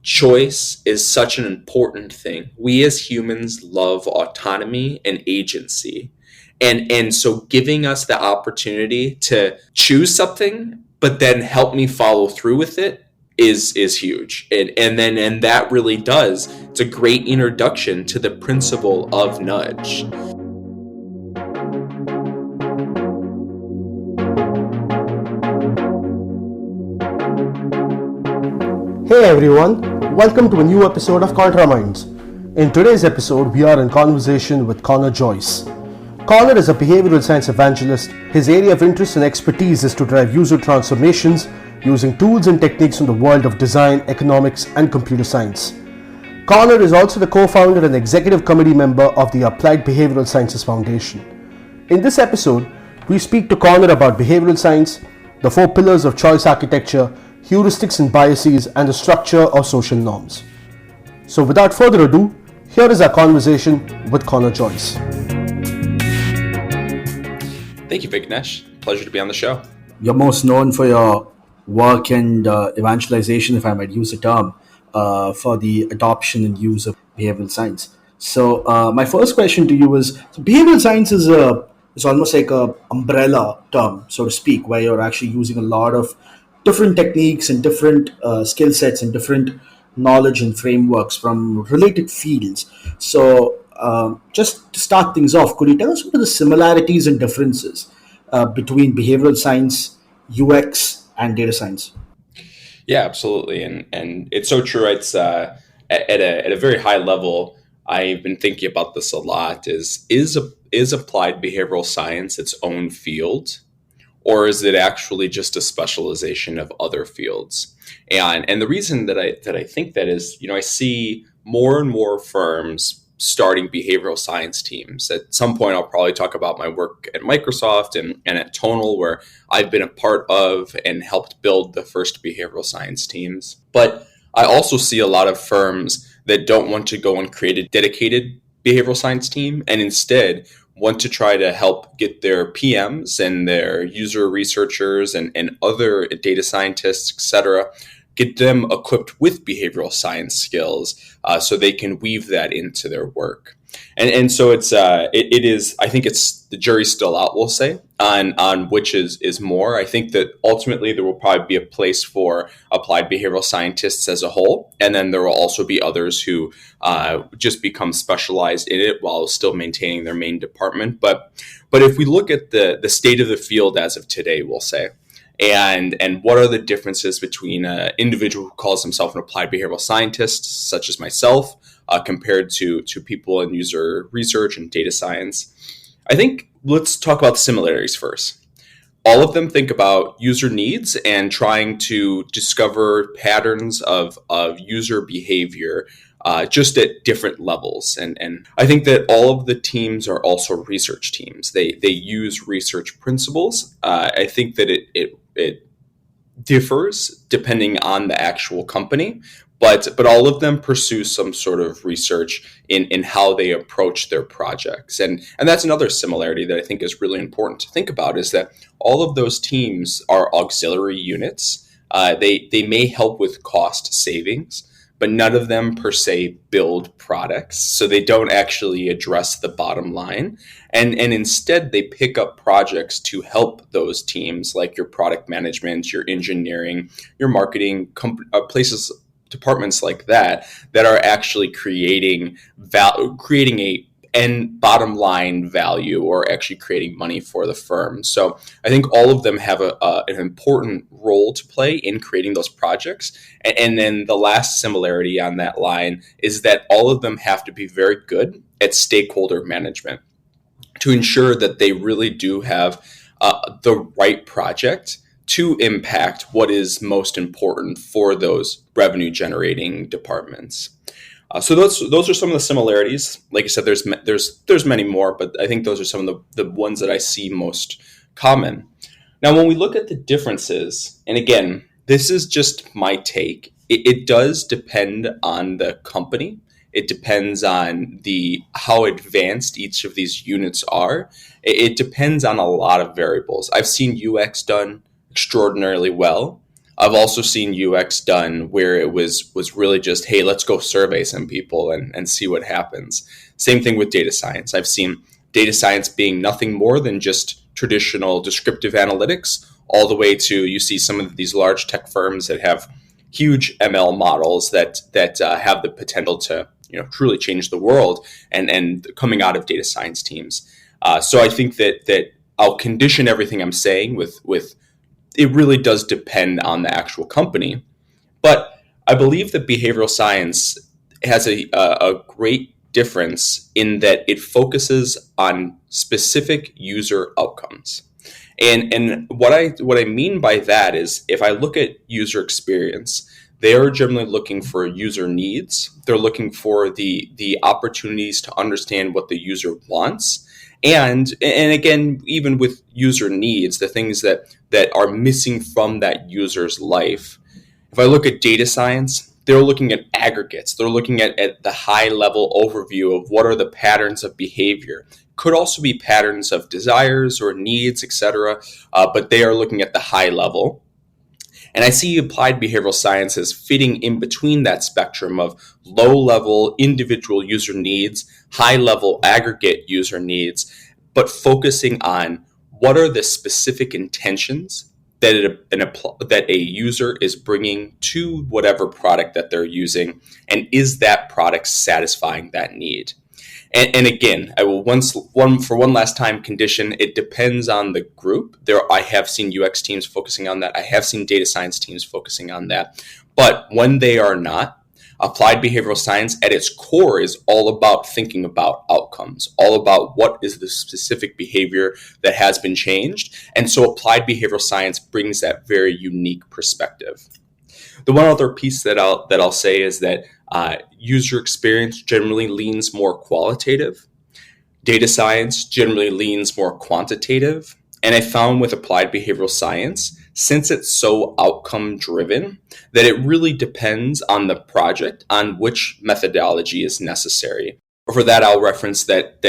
choice is such an important thing. We as humans love autonomy and agency. And so giving us the opportunity to choose something, but then help me follow through with it is huge. And that really does. It's a great introduction to the principle of nudge. Hey everyone, welcome to a new episode of ContraMinds. In today's episode, we are in conversation with Joyce. Connor is a behavioral science evangelist. His area of interest and expertise is to drive user transformations using tools and techniques from the world of design, economics, and computer science. Connor is also the co-founder and executive committee member of the Applied Behavioral Sciences Foundation. In this episode, we speak to Connor about behavioral science, the 4 pillars of choice architecture, heuristics and biases, and the structure of social norms. So without further ado, here is our conversation with Joyce. Thank you, Vignesh. Pleasure to be on the show. You're most known for your work and evangelization, if I might use the term, for the adoption and use of behavioral science. So my first question to you is, so behavioral science is almost like a umbrella term, so to speak, where you're actually using a lot of different techniques and different skill sets and different knowledge and frameworks from related fields. So just to start things off, could you tell us what are the similarities and differences between behavioral science, UX, and data science? Yeah, absolutely. And it's so true. It's at a very high level, I've been thinking about this a lot, is applied behavioral science its own field? Or is it actually just a specialization of other fields? And the reason that I think that is, I see more and more firms starting behavioral science teams. At some point, I'll probably talk about my work at Microsoft and at Tonal, where I've been a part of and helped build the first behavioral science teams. But I also see a lot of firms that don't want to go and create a dedicated behavioral science team and instead want to try to help get their PMs and their user researchers and other data scientists, etc., get them equipped with behavioral science skills so they can weave that into their work. And so it is, I think it's the jury's still out, we'll say, on which is more. I think that ultimately there will probably be a place for applied behavioral scientists as a whole. And then there will also be others who just become specialized in it while still maintaining their main department. But if we look at the state of the field as of today, we'll say, and what are the differences between an individual who calls himself an applied behavioral scientist, such as myself, compared to people in user research and data science? I think let's talk about the similarities first. All of them think about user needs and trying to discover patterns of user behavior just at different levels. And I think that all of the teams are also research teams. They use research principles. I think that it differs depending on the actual company, but all of them pursue some sort of research in how they approach their projects. And that's another similarity that I think is really important to think about, is that all of those teams are auxiliary units. They may help with cost savings, but none of them per se build products. So they don't actually address the bottom line. And instead, they pick up projects to help those teams, like your product management, your engineering, your marketing, departments like that are actually creating a end bottom line value, or actually creating money for the firm. So I think all of them have an important role to play in creating those projects. And then the last similarity on that line is that all of them have to be very good at stakeholder management to ensure that they really do have the right project to impact what is most important for those revenue generating departments. So those are some of the similarities. Like I said, there's many more, but I think those are some of the ones that I see most common. Now, when we look at the differences, and again, this is just my take, it does depend on the company. It depends on how advanced each of these units are. It depends on a lot of variables. I've seen UX done extraordinarily well. I've also seen UX done where it was really just, hey, let's go survey some people and see what happens. Same thing with data science. I've seen data science being nothing more than just traditional descriptive analytics, all the way to, you see some of these large tech firms that have huge ML models that have the potential to truly change the world, and coming out of data science teams. So I think that I'll condition everything I'm saying with it really does depend on the actual company. But I believe that behavioral science has a great difference in that it focuses on specific user outcomes. And what I mean by that is, if I look at user experience, they are generally looking for user needs. They're looking for the opportunities to understand what the user wants. And again, even with user needs, the things that are missing from that user's life. If I look at data science, they're looking at aggregates. They're looking at the high level overview of what are the patterns of behavior. Could also be patterns of desires or needs, etc. But they are looking at the high level. And I see applied behavioral science as fitting in between that spectrum of low-level individual user needs, high-level aggregate user needs, but focusing on what are the specific intentions that a user is bringing to whatever product that they're using, and is that product satisfying that need? And again, I will one last time condition, it depends on the group. I have seen UX teams focusing on that. I have seen data science teams focusing on that. But when they are not, applied behavioral science at its core is all about thinking about outcomes, all about what is the specific behavior that has been changed. And so applied behavioral science brings that very unique perspective. The one other piece that I'll say is that user experience generally leans more qualitative. Data science generally leans more quantitative. And I found with applied behavioral science, since it's so outcome driven, that it really depends on the project on which methodology is necessary. For that, I'll reference that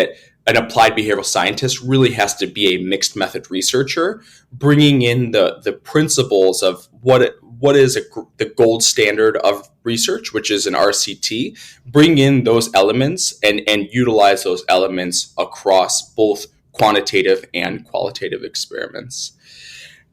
an applied behavioral scientist really has to be a mixed method researcher, bringing in the principles of what is the gold standard of research, which is an RCT, bring in those elements and utilize those elements across both quantitative and qualitative experiments.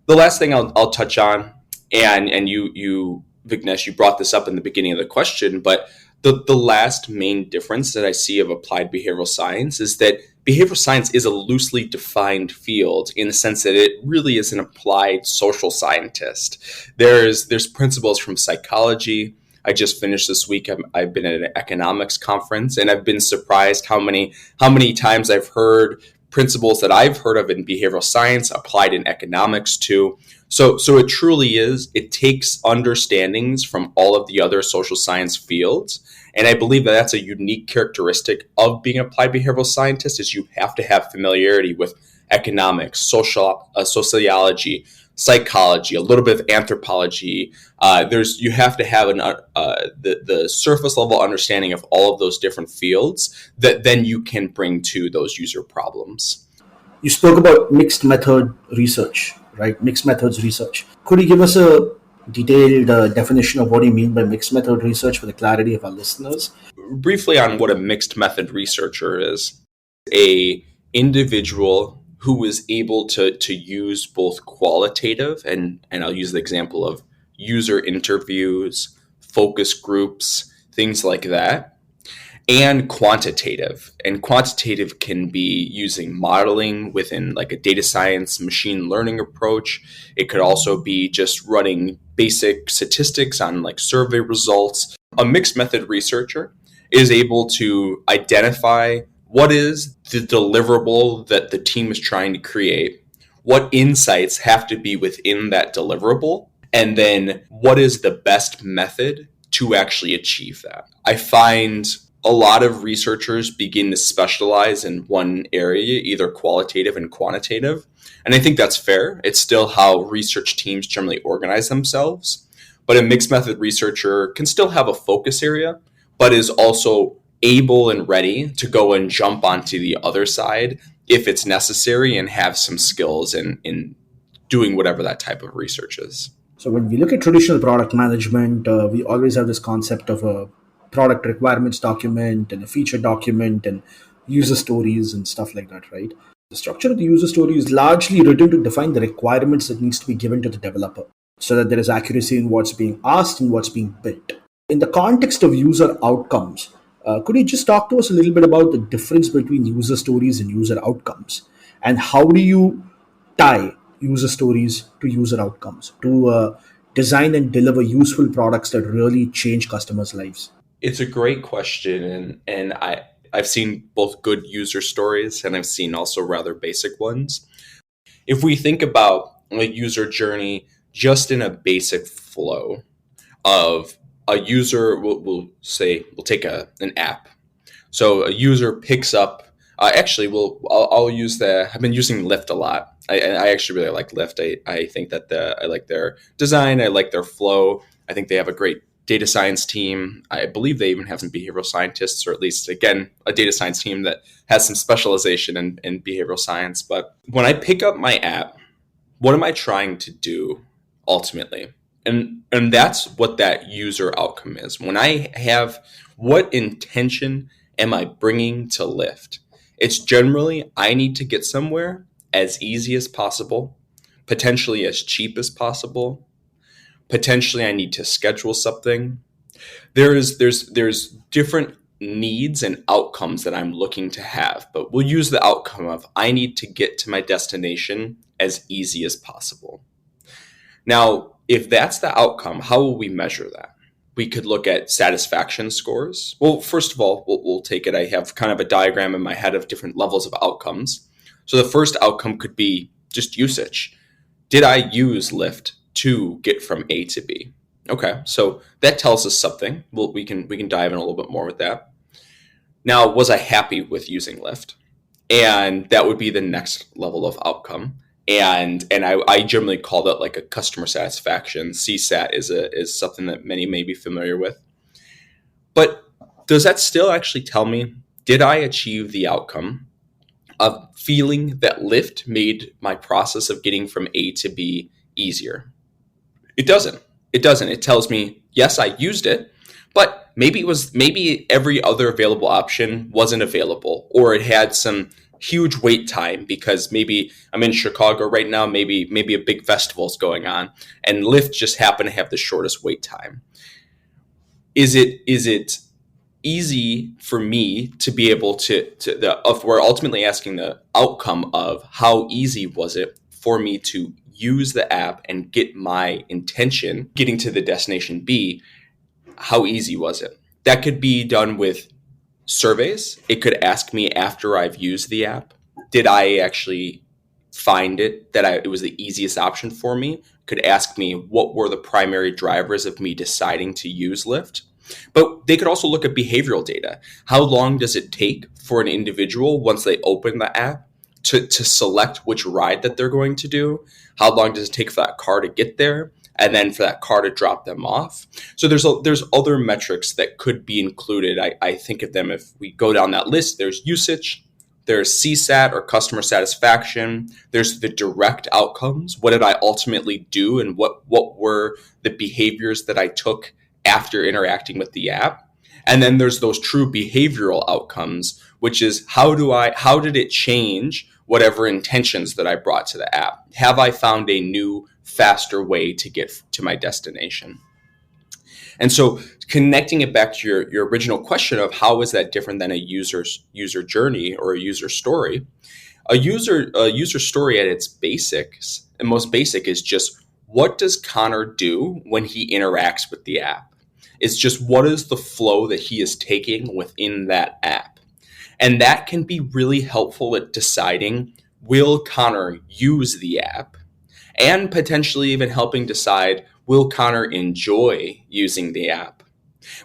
The last thing I'll touch on, and you Vignesh, you brought this up in the beginning of the question, but the last main difference that I see of applied behavioral science is that behavioral science is a loosely defined field in the sense that it really is an applied social scientist. There's principles from psychology. I just finished this week. I've been at an economics conference, and I've been surprised how many times I've heard principles that I've heard of in behavioral science applied in economics too. So it truly is, it takes understandings from all of the other social science fields. And I believe that that's a unique characteristic of being an applied behavioral scientist, is you have to have familiarity with economics, sociology, psychology, a little bit of anthropology. You have to have the surface level understanding of all of those different fields that then you can bring to those user problems. You spoke about mixed method research, right? Mixed methods research. Could you give us a detailed definition of what you mean by mixed method research for the clarity of our listeners? Briefly on what a mixed method researcher is: a individual who is able to use both qualitative, and I'll use the example of user interviews, focus groups, things like that, and quantitative. And quantitative can be using modeling within like a data science machine learning approach. It could also be just running basic statistics on like survey results. A mixed method researcher is able to identify what is the deliverable that the team is trying to create, what insights have to be within that deliverable, and then what is the best method to actually achieve that. I find a lot of researchers begin to specialize in one area, either qualitative and quantitative. And I think that's fair. It's still how research teams generally organize themselves. But a mixed method researcher can still have a focus area, but is also able and ready to go and jump onto the other side if it's necessary, and have some skills in doing whatever that type of research is. So when we look at traditional product management, we always have this concept of a product requirements document and a feature document and user stories and stuff like that, right? The structure of the user story is largely written to define the requirements that needs to be given to the developer so that there is accuracy in what's being asked and what's being built. In the context of user outcomes, could you just talk to us a little bit about the difference between user stories and user outcomes? And how do you tie user stories to user outcomes to design and deliver useful products that really change customers' lives? It's a great question, and I've seen both good user stories and I've seen also rather basic ones. If we think about a user journey just in a basic flow of a user, we'll take an app. So a user picks up. I'll use I've been using Lyft a lot. I actually really like Lyft. I think that I like their design. I like their flow. I think they have a great data science team. I believe they even have some behavioral scientists, or at least, again, a data science team that has some specialization in behavioral science. But when I pick up my app, what am I trying to do ultimately? And that's what that user outcome is. When I have, what intention am I bringing to Lyft? It's generally, I need to get somewhere as easy as possible, potentially as cheap as possible. Potentially, I need to schedule something. There's different needs and outcomes that I'm looking to have, but we'll use the outcome of I need to get to my destination as easy as possible. Now, if that's the outcome, how will we measure that? We could look at satisfaction scores. Well, first of all, we'll take it. I have kind of a diagram in my head of different levels of outcomes. So the first outcome could be just usage. Did I use Lyft to get from A to B? Okay, so that tells us something. Well, we can dive in a little bit more with that. Now, was I happy with using Lyft? And that would be the next level of outcome. And I generally call that like a customer satisfaction. CSAT is something that many may be familiar with. But does that still actually tell me, did I achieve the outcome of feeling that Lyft made my process of getting from A to B easier? It doesn't. It tells me, yes, I used it, but maybe every other available option wasn't available, or it had some huge wait time because maybe I'm in Chicago right now, maybe a big festival is going on, and Lyft just happened to have the shortest wait time. Is it easy for me to be able if we're ultimately asking the outcome of how easy was it for me to use the app and get my intention, getting to the destination B, how easy was it? That could be done with surveys. It could ask me after I've used the app, did I actually find it that it was the easiest option for me? Could ask me what were the primary drivers of me deciding to use Lyft. But they could also look at behavioral data. How long does it take for an individual once they open the app to select which ride that they're going to do? How long does it take for that car to get there? And then for that car to drop them off. So there's other metrics that could be included. I think of them, if we go down that list, there's usage, there's CSAT or customer satisfaction, there's the direct outcomes. What did I ultimately do, and what were the behaviors that I took after interacting with the app? And then there's those true behavioral outcomes, which is how did it change whatever intentions that I brought to the app? Have I found a new, faster way to get to my destination? And so connecting it back to your original question of how is that different than a user journey or a user story? A user story at its basics and most basic is just, what does Connor do when he interacts with the app? It's just, what is the flow that he is taking within that app? And that can be really helpful at deciding, will Connor use the app? And potentially even helping decide, will Connor enjoy using the app?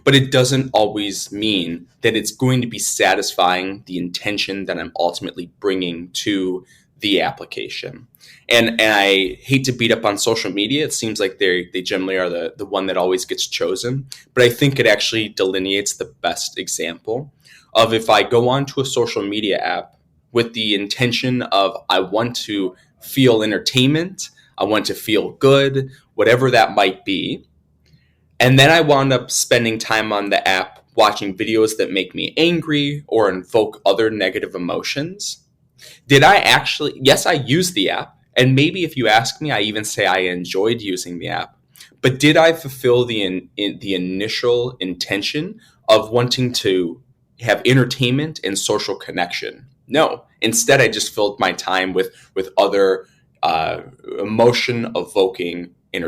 But it doesn't always mean that it's going to be satisfying the intention that I'm ultimately bringing to the application. And I hate to beat up on social media. It seems like they generally are the one that always gets chosen. But I think it actually delineates the best example of, if I go onto a social media app with the intention of, I want to feel entertainment, I want to feel good, whatever that might be. And then I wound up spending time on the app watching videos that make me angry or invoke other negative emotions. Did I actually? Yes, I used the app. And maybe if you ask me, I even say I enjoyed using the app. But did I fulfill the initial intention of wanting to have entertainment and social connection? No. Instead, I just filled my time with other emotion evoking we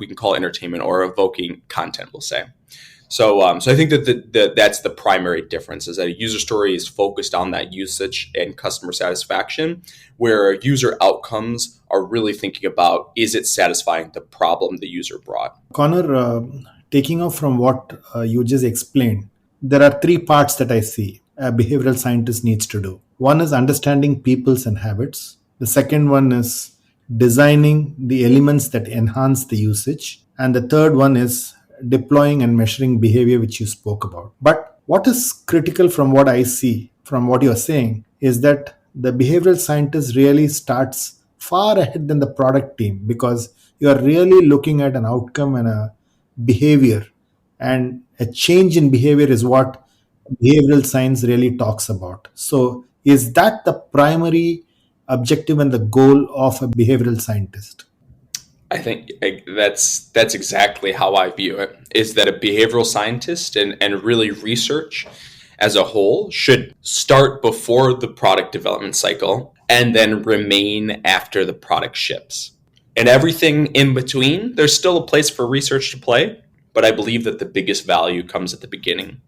can call it entertainment or evoking content, we'll say. So I think that that's the primary difference, is that a user story is focused on that usage and customer satisfaction, where user outcomes are really thinking about, is it satisfying the problem the user brought? Connor, taking off from what you just explained, there are three parts that I see a behavioral scientist needs to do. One is understanding peoples and habits. The second one is designing the elements that enhance the usage. And the third one is deploying and measuring behavior, which you spoke about. But what is critical from what I see, from what you're saying, is that the behavioral scientist really starts far ahead than the product team, because you are really looking at an outcome and a behavior. And a change in behavior is what behavioral science really talks about. So is that the primary objective and the goal of a behavioral scientist? I think that's exactly how I view it, is that a behavioral scientist and really research as a whole should start before the product development cycle and then remain after the product ships. And everything in between, there's still a place for research to play, but I believe that the biggest value comes at the beginning.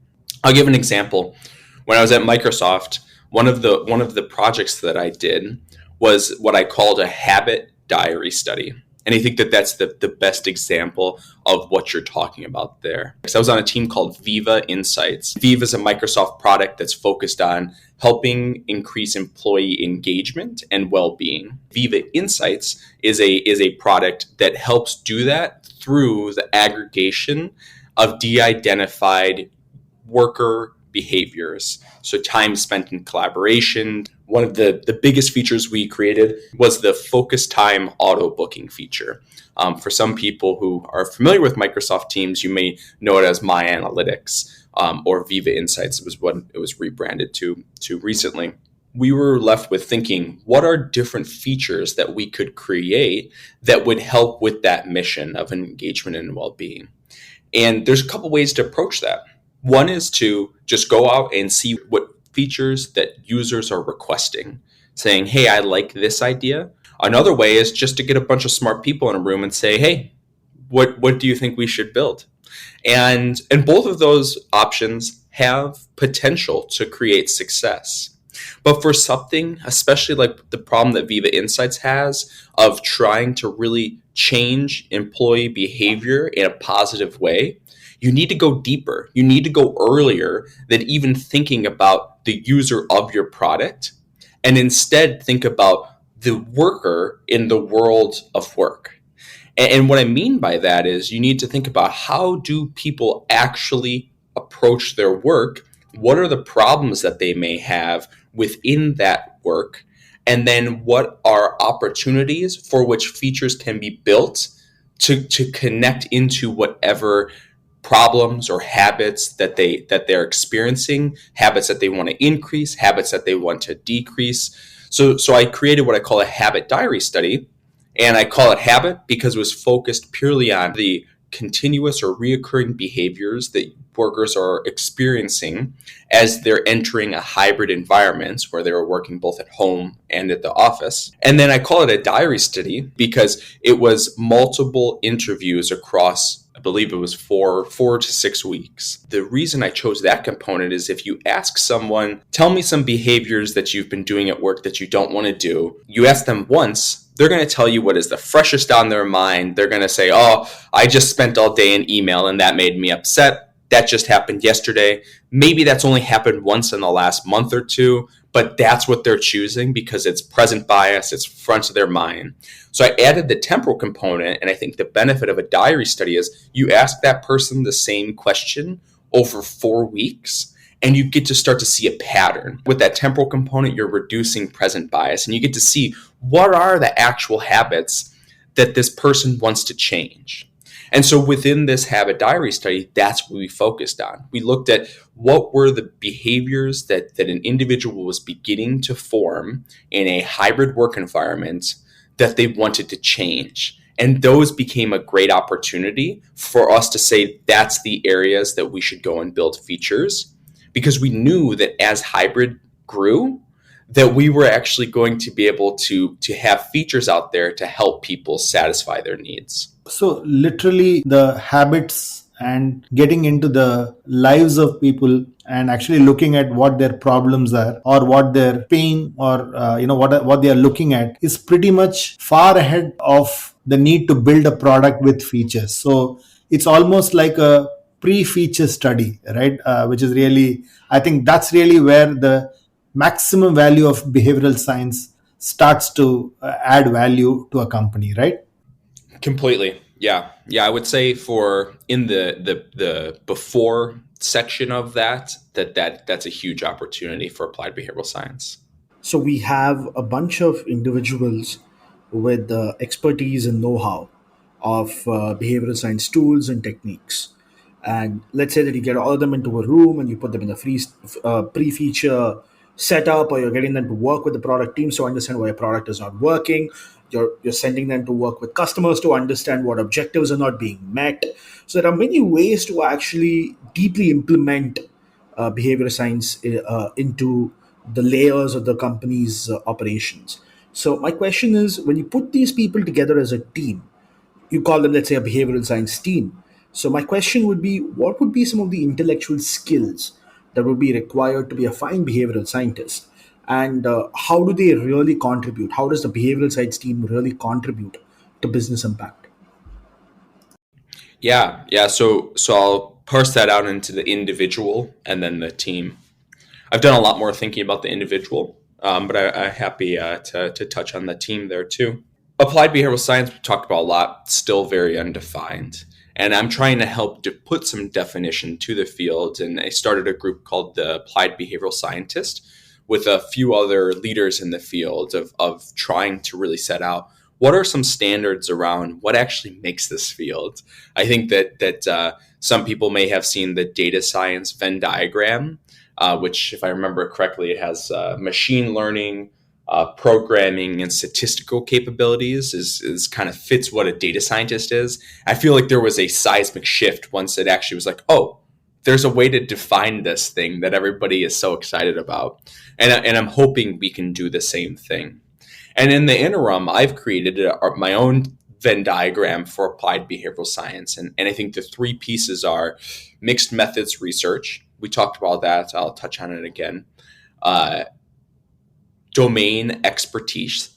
I'll give an example. When I was at Microsoft, one of the projects that I did was what I called a habit diary study. And I think that that's the best example of what you're talking about there. So I was on a team called Viva Insights. Viva is a Microsoft product that's focused on helping increase employee engagement and well-being. Viva Insights is a product that helps do that through the aggregation of de-identified worker behaviors. So time spent in collaboration. One of the biggest features we created was the focus time auto booking feature. For some people who are familiar with Microsoft Teams, you may know it as My Analytics or Viva Insights. It was what it was rebranded to recently. We were left with thinking, what are different features that we could create that would help with that mission of engagement and well-being? And there's a couple ways to approach that. One is to just go out and see what features that users are requesting, saying, hey, I like this idea. Another way is just to get a bunch of smart people in a room and say, hey, what do you think we should build? And both of those options have potential to create success. But for something, especially like the problem that Viva Insights has of trying to really change employee behavior in a positive way, you need to go deeper. You need to go earlier than even thinking about the user of your product, and instead think about the worker in the world of work. And what I mean by that is you need to think about, how do people actually approach their work? What are the problems that they may have within that work? And then what are opportunities for which features can be built to connect into whatever problems or habits that they're experiencing, habits that they want to increase, habits that they want to decrease. So I created what I call a habit diary study, and I call it habit because it was focused purely on the continuous or reoccurring behaviors that workers are experiencing as they're entering a hybrid environment where they're working both at home and at the office. And then I call it a diary study because it was multiple interviews across, I believe it was four to 6 weeks. The reason I chose that component is if you ask someone, tell me some behaviors that you've been doing at work that you don't want to do, you ask them once, they're going to tell you what is the freshest on their mind. They're going to say, oh, I just spent all day in email and that made me upset. That just happened yesterday. Maybe that's only happened once in the last month or two, but that's what they're choosing because it's present bias, it's front of their mind. So I added the temporal component, and I think the benefit of a diary study is you ask that person the same question over 4 weeks, and you get to start to see a pattern. With that temporal component, you're reducing present bias, and you get to see what are the actual habits that this person wants to change. And so within this habit diary study, that's what we focused on. We looked at what were the behaviors that an individual was beginning to form in a hybrid work environment that they wanted to change. And those became a great opportunity for us to say that's the areas that we should go and build features, because we knew that as hybrid grew, that we were actually going to be able to have features out there to help people satisfy their needs. So literally the habits and getting into the lives of people and actually looking at what their problems are or what their pain or what they are looking at is pretty much far ahead of the need to build a product with features. So it's almost like a pre-feature study, right? Which is really, I think that's really where the maximum value of behavioral science starts to add value to a company, right? Completely. Yeah. I would say for in the before section of that's a huge opportunity for applied behavioral science. So we have a bunch of individuals with expertise and know-how of behavioral science tools and techniques. And let's say that you get all of them into a room and you put them in a free pre-feature setup, or you're getting them to work with the product teams to understand why a product is not working. You're sending them to work with customers to understand what objectives are not being met. So there are many ways to actually deeply implement behavioral science into the layers of the company's operations. So my question is, when you put these people together as a team, you call them, let's say, a behavioral science team. So my question would be, what would be some of the intellectual skills that would be required to be a fine behavioral scientist? And how do they really contribute? How does the behavioral science team really contribute to business impact? Yeah. So I'll parse that out into the individual and then the team. I've done a lot more thinking about the individual, but I'm happy to touch on the team there too. Applied behavioral science, we talked about a lot, still very undefined. And I'm trying to help to put some definition to the field. And I started a group called the Applied Behavioral Scientist with a few other leaders in the field of trying to really set out what are some standards around what actually makes this field. I think that some people may have seen the data science Venn diagram, which, if I remember correctly, it has machine learning, programming, and statistical capabilities is kind of fits what a data scientist is. I feel like there was a seismic shift once it actually was like, oh, there's a way to define this thing that everybody is so excited about. And I'm hoping we can do the same thing. And in the interim, I've created my own Venn diagram for applied behavioral science. And I think the three pieces are mixed methods research. We talked about that. I'll touch on it again. Domain expertise,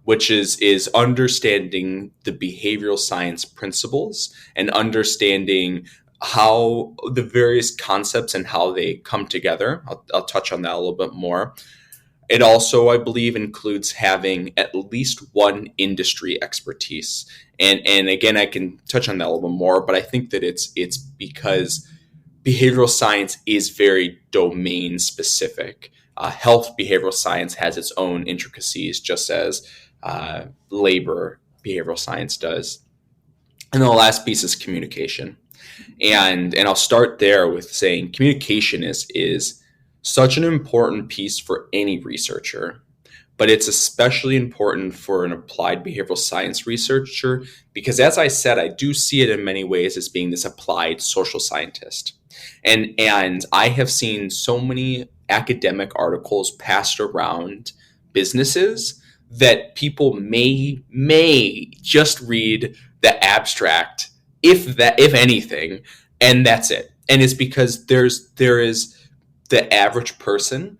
which is understanding the behavioral science principles and understanding how the various concepts and how they come together. I'll touch on that a little bit more. It also, I believe, includes having at least one industry expertise. And again, I can touch on that a little bit more, but I think that it's because behavioral science is very domain specific. Health behavioral science has its own intricacies, just as labor behavioral science does. And the last piece is communication. And I'll start there with saying communication is such an important piece for any researcher, but it's especially important for an applied behavioral science researcher because, as I said, I do see it in many ways as being this applied social scientist. And I have seen so many academic articles passed around businesses that people may just read the abstract, if anything, and that's it. And it's because there is the average person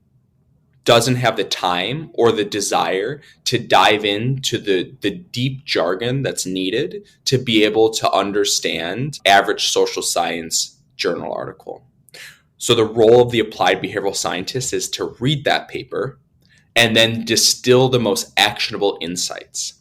doesn't have the time or the desire to dive into the deep jargon that's needed to be able to understand average social science journal article. So the role of the applied behavioral scientist is to read that paper and then distill the most actionable insights.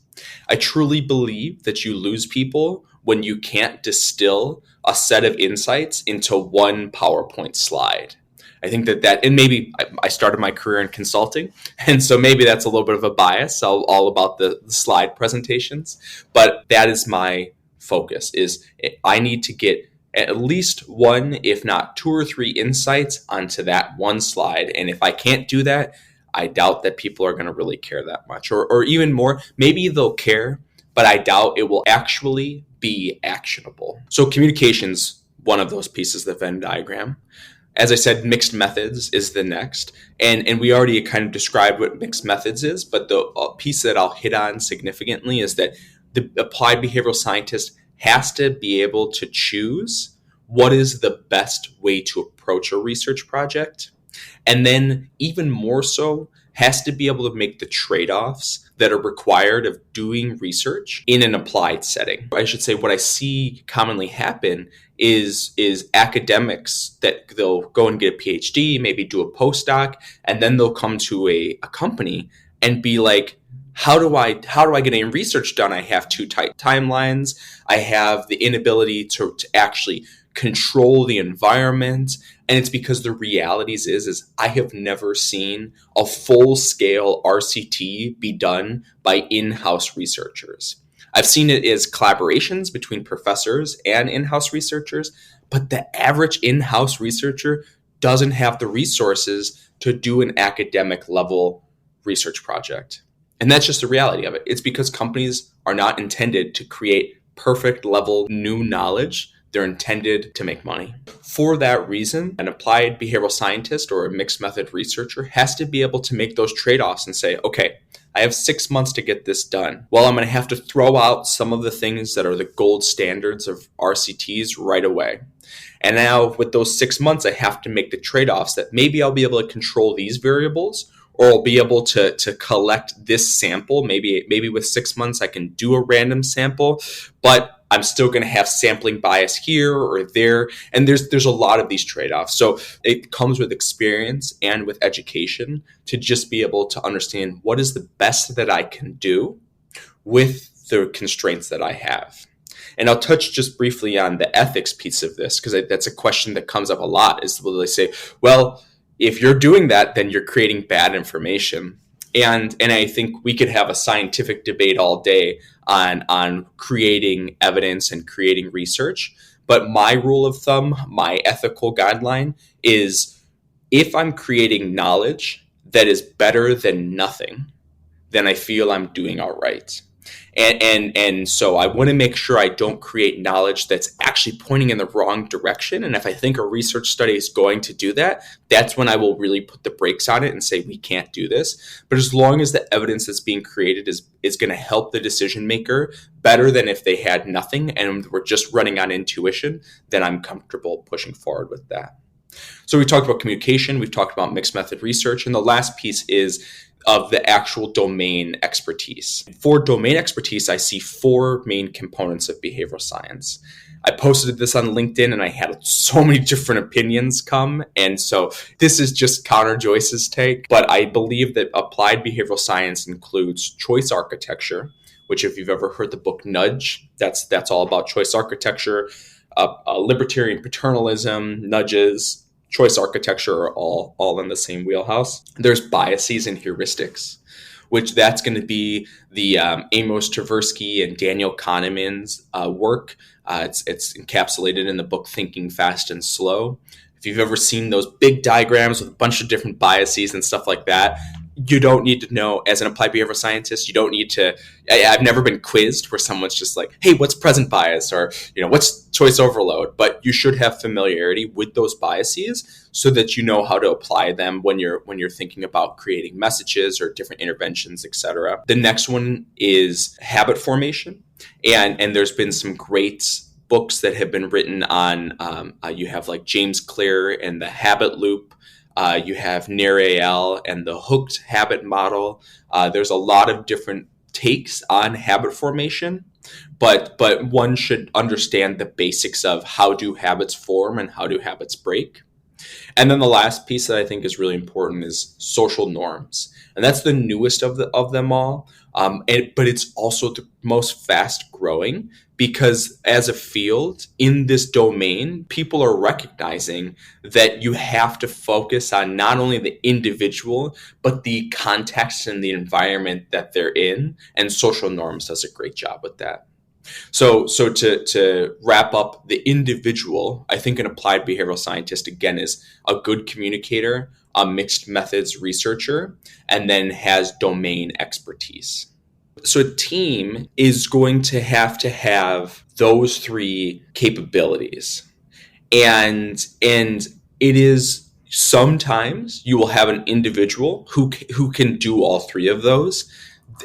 I truly believe that you lose people when you can't distill a set of insights into one PowerPoint slide. I think and maybe I started my career in consulting, and so maybe that's a little bit of a bias, all about the slide presentations. But that is my focus, is I need to get at least one, if not two or three insights onto that one slide. And if I can't do that, I doubt that people are going to really care that much, or even more, maybe they'll care, but I doubt it will actually be actionable. So communication's one of those pieces of the Venn diagram. As I said, mixed methods is the next. And we already kind of described what mixed methods is, but the piece that I'll hit on significantly is that the applied behavioral scientist has to be able to choose what is the best way to approach a research project. And then even more so, has to be able to make the trade-offs that are required of doing research in an applied setting. I should say what I see commonly happen is academics that they'll go and get a PhD, maybe do a postdoc, and then they'll come to a company and be like, how do I get any research done? I have too tight timelines. I have the inability to actually control the environment. And it's because the realities is I have never seen a full-scale RCT be done by in-house researchers. I've seen it as collaborations between professors and in-house researchers, but the average in-house researcher doesn't have the resources to do an academic level research project. And that's just the reality of it. It's because companies are not intended to create perfect level new knowledge. They're intended to make money. For that reason, an applied behavioral scientist or a mixed method researcher has to be able to make those trade-offs and say, okay, I have 6 months to get this done. Well, I'm going to have to throw out some of the things that are the gold standards of RCTs right away. And now with those 6 months, I have to make the trade-offs that maybe I'll be able to control these variables, or I'll be able to collect this sample. Maybe with 6 months, I can do a random sample, but I'm still going to have sampling bias here or there. And there's a lot of these trade-offs. So it comes with experience and with education to just be able to understand what is the best that I can do with the constraints that I have. And I'll touch just briefly on the ethics piece of this, because that's a question that comes up a lot, is will they say, well, if you're doing that, then you're creating bad information. And I think we could have a scientific debate all day on creating evidence and creating research. But my rule of thumb, my ethical guideline is, if I'm creating knowledge that is better than nothing, then I feel I'm doing all right. And so I want to make sure I don't create knowledge that's actually pointing in the wrong direction. And if I think a research study is going to do that, that's when I will really put the brakes on it and say, we can't do this. But as long as the evidence that's being created is going to help the decision maker better than if they had nothing and we're just running on intuition, then I'm comfortable pushing forward with that. So we talked about communication, we've talked about mixed method research, and the last piece is of the actual domain expertise. For domain expertise, I see 4 main components of behavioral science. I posted this on LinkedIn and I had so many different opinions come. And so this is just Joyce's take, but I believe that applied behavioral science includes choice architecture, which if you've ever heard the book Nudge, that's all about choice architecture. Libertarian paternalism, nudges, choice architecture are all in the same wheelhouse. There's biases and heuristics, which that's going to be the Amos Tversky and Daniel Kahneman's work. It's encapsulated in the book Thinking Fast and Slow. If you've ever seen those big diagrams with a bunch of different biases and stuff like that, you don't need to know, as an applied behavioral scientist, you don't need to, I've never been quizzed where someone's just like, hey, what's present bias? Or, what's choice overload? But you should have familiarity with those biases so that you know how to apply them when you're thinking about creating messages or different interventions, etc. The next one is habit formation. And there's been some great books that have been written on, you have like James Clear and the habit loop. You have Nir and the hooked habit model. There's a lot of different takes on habit formation, but one should understand the basics of how do habits form and how do habits break. And then the last piece that I think is really important is social norms. And that's the newest of them all. But it's also the most fast growing, because as a field in this domain, people are recognizing that you have to focus on not only the individual, but the context and the environment that they're in. And social norms does a great job with that. So to wrap up the individual, I think an applied behavioral scientist, again, is a good communicator, a mixed methods researcher, and then has domain expertise. So a team is going to have those three capabilities. And it is sometimes you will have an individual who can do all three of those.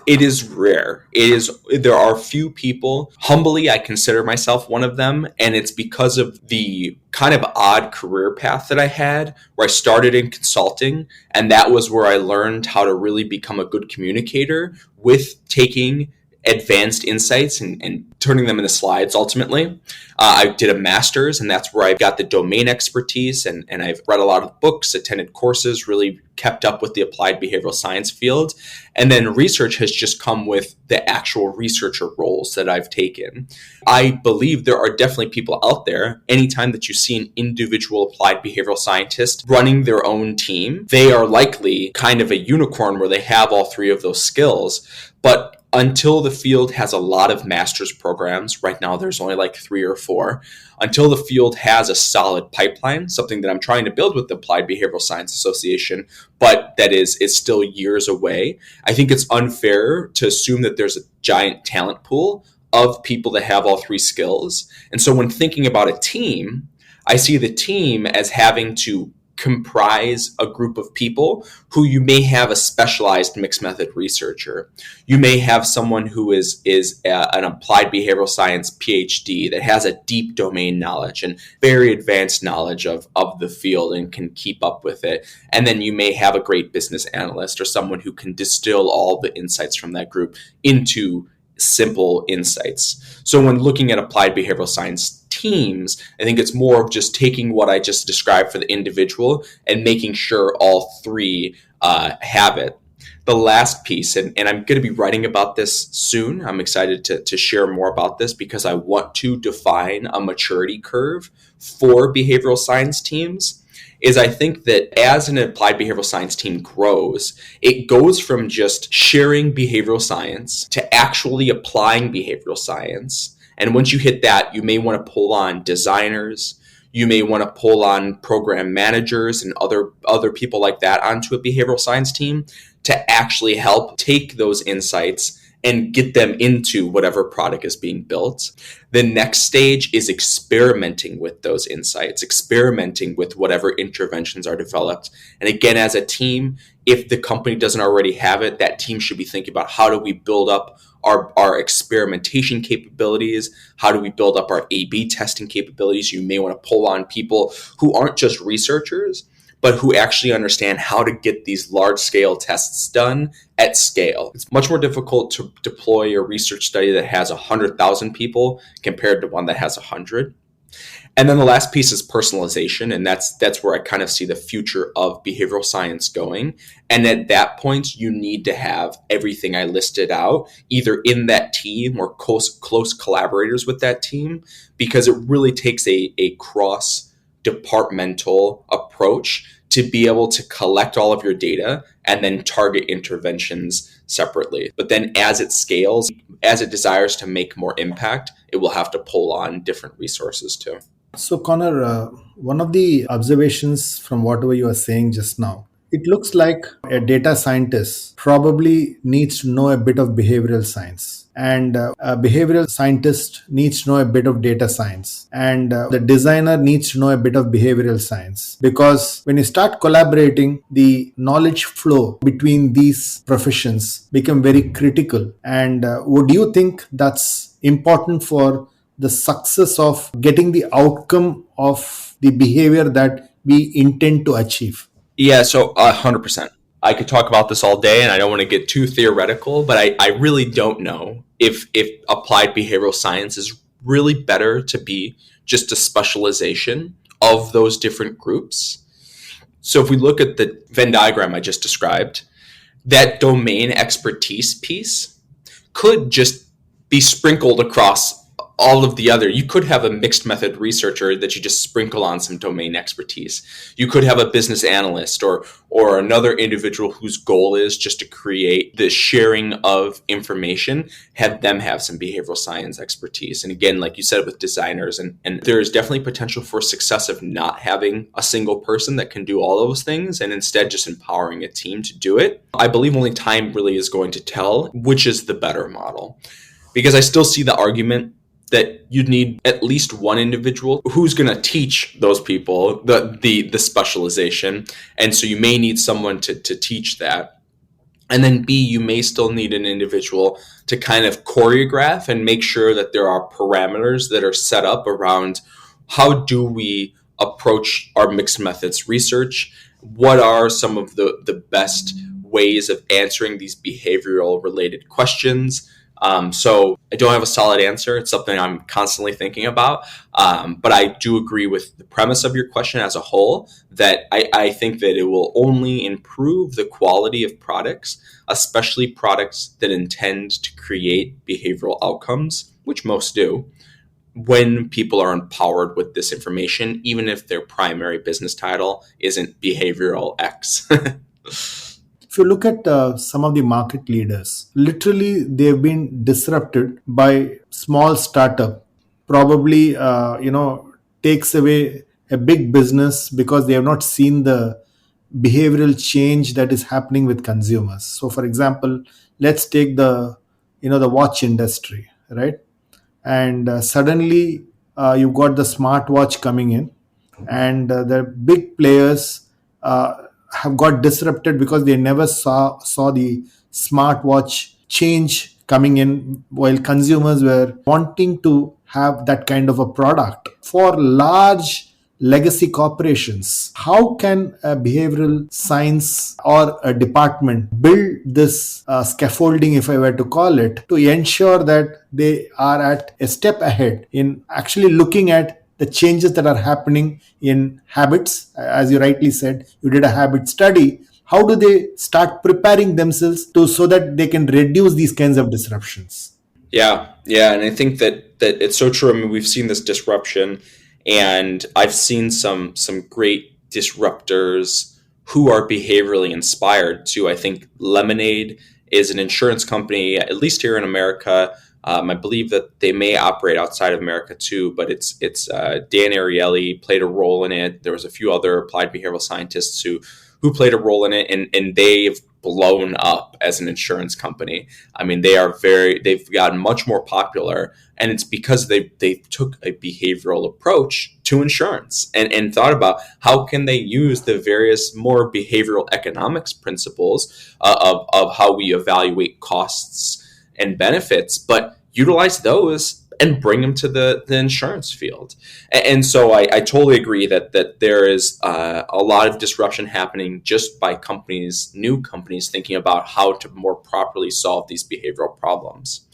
It is rare. There are few people. Humbly, I consider myself one of them. And it's because of the kind of odd career path that I had, where I started in consulting. And that was where I learned how to really become a good communicator with taking advanced insights and turning them into slides ultimately. I did a master's, and that's where I got the domain expertise, and I've read a lot of books, attended courses, really kept up with the applied behavioral science field. And then research has just come with the actual researcher roles that I've taken. I believe there are definitely people out there, anytime that you see an individual applied behavioral scientist running their own team, they are likely kind of a unicorn where they have all three of those skills. But until the field has a lot of master's programs, right now there's only like 3 or 4, until the field has a solid pipeline, something that I'm trying to build with the Applied Behavioral Science Association, but that is still years away. I think it's unfair to assume that there's a giant talent pool of people that have all three skills. And so when thinking about a team, I see the team as having to comprise a group of people who you may have a specialized mixed method researcher. You may have someone who is an applied behavioral science PhD that has a deep domain knowledge and very advanced knowledge of the field and can keep up with it. And then you may have a great business analyst or someone who can distill all the insights from that group into simple insights. So when looking at applied behavioral science teams, I think it's more of just taking what I just described for the individual and making sure all three have it. The last piece, and I'm going to be writing about this soon. I'm excited to share more about this because I want to define a maturity curve for behavioral science teams. Is I think that as an applied behavioral science team grows, it goes from just sharing behavioral science to actually applying behavioral science. And once you hit that, you may want to pull on designers, you may want to pull on program managers and other people like that onto a behavioral science team to actually help take those insights and get them into whatever product is being built. The next stage is experimenting with those insights, experimenting with whatever interventions are developed. And again, as a team, if the company doesn't already have it, that team should be thinking about how do we build up our experimentation capabilities? How do we build up our A/B testing capabilities? You may want to pull on people who aren't just researchers, but who actually understand how to get these large-scale tests done at scale. It's much more difficult to deploy a research study that has 100,000 people compared to one that has 100. And then the last piece is personalization, and that's where I kind of see the future of behavioral science going. And at that point, you need to have everything I listed out, either in that team or close collaborators with that team, because it really takes a cross-departmental approach to be able to collect all of your data and then target interventions separately. But then as it scales, as it desires to make more impact, it will have to pull on different resources too. So, Connor, one of the observations from whatever you are saying just now, it looks like a data scientist probably needs to know a bit of behavioral science, and a behavioral scientist needs to know a bit of data science, and the designer needs to know a bit of behavioral science. Because when you start collaborating, the knowledge flow between these professions become very critical. And would you think that's important for the success of getting the outcome of the behavior that we intend to achieve? Yeah, so 100%. I could talk about this all day, and I don't want to get too theoretical, but I really don't know if applied behavioral science is really better to be just a specialization, of those different groups. So if we look at the Venn diagram I just described, that domain expertise piece could just be sprinkled across all of the other. You could have a mixed method researcher that you just sprinkle on some domain expertise. You could have a business analyst or another individual whose goal is just to create the sharing of information, have them have some behavioral science expertise. And again, like you said, with designers, and there is definitely potential for success of not having a single person that can do all those things and instead just empowering a team to do it. I believe only time really is going to tell which is the better model, because I still see the argument that you'd need at least one individual who's going to teach those people the specialization. And so you may need someone to teach that. And then B, you may still need an individual to kind of choreograph and make sure that there are parameters that are set up around how do we approach our mixed methods research? What are some of the best ways of answering these behavioral related questions? So I don't have a solid answer. It's something I'm constantly thinking about. But I do agree with the premise of your question as a whole, that I think that it will only improve the quality of products, especially products that intend to create behavioral outcomes, which most do, when people are empowered with this information, even if their primary business title isn't behavioral X. If you look at some of the market leaders, literally they've been disrupted by small startup. Probably, takes away a big business because they have not seen the behavioral change that is happening with consumers. So, for example, let's take the watch industry, right? And suddenly you've got the smartwatch coming in, and the big players have got disrupted because they never saw the smartwatch change coming in, while consumers were wanting to have that kind of a product. For large legacy corporations, how can a behavioral science or a department build this scaffolding, if I were to call it, to ensure that they are at a step ahead in actually looking at the changes that are happening in habits? As you rightly said, you did a habit study. How do they start preparing themselves so that they can reduce these kinds of disruptions? Yeah, and I think that it's so true. I mean, we've seen this disruption, and I've seen some great disruptors who are behaviorally inspired too. I think Lemonade is an insurance company, at least here in America. I believe that they may operate outside of America too, but it's Dan Ariely played a role in it. There was a few other applied behavioral scientists who played a role in it, and they've blown up as an insurance company. I mean, they've gotten much more popular, and it's because they took a behavioral approach to insurance and thought about how can they use the various more behavioral economics principles of how we evaluate costs and benefits, but utilize those and bring them to the insurance field. And so I totally agree that there is a lot of disruption happening just by new companies thinking about how to more properly solve these behavioral problems.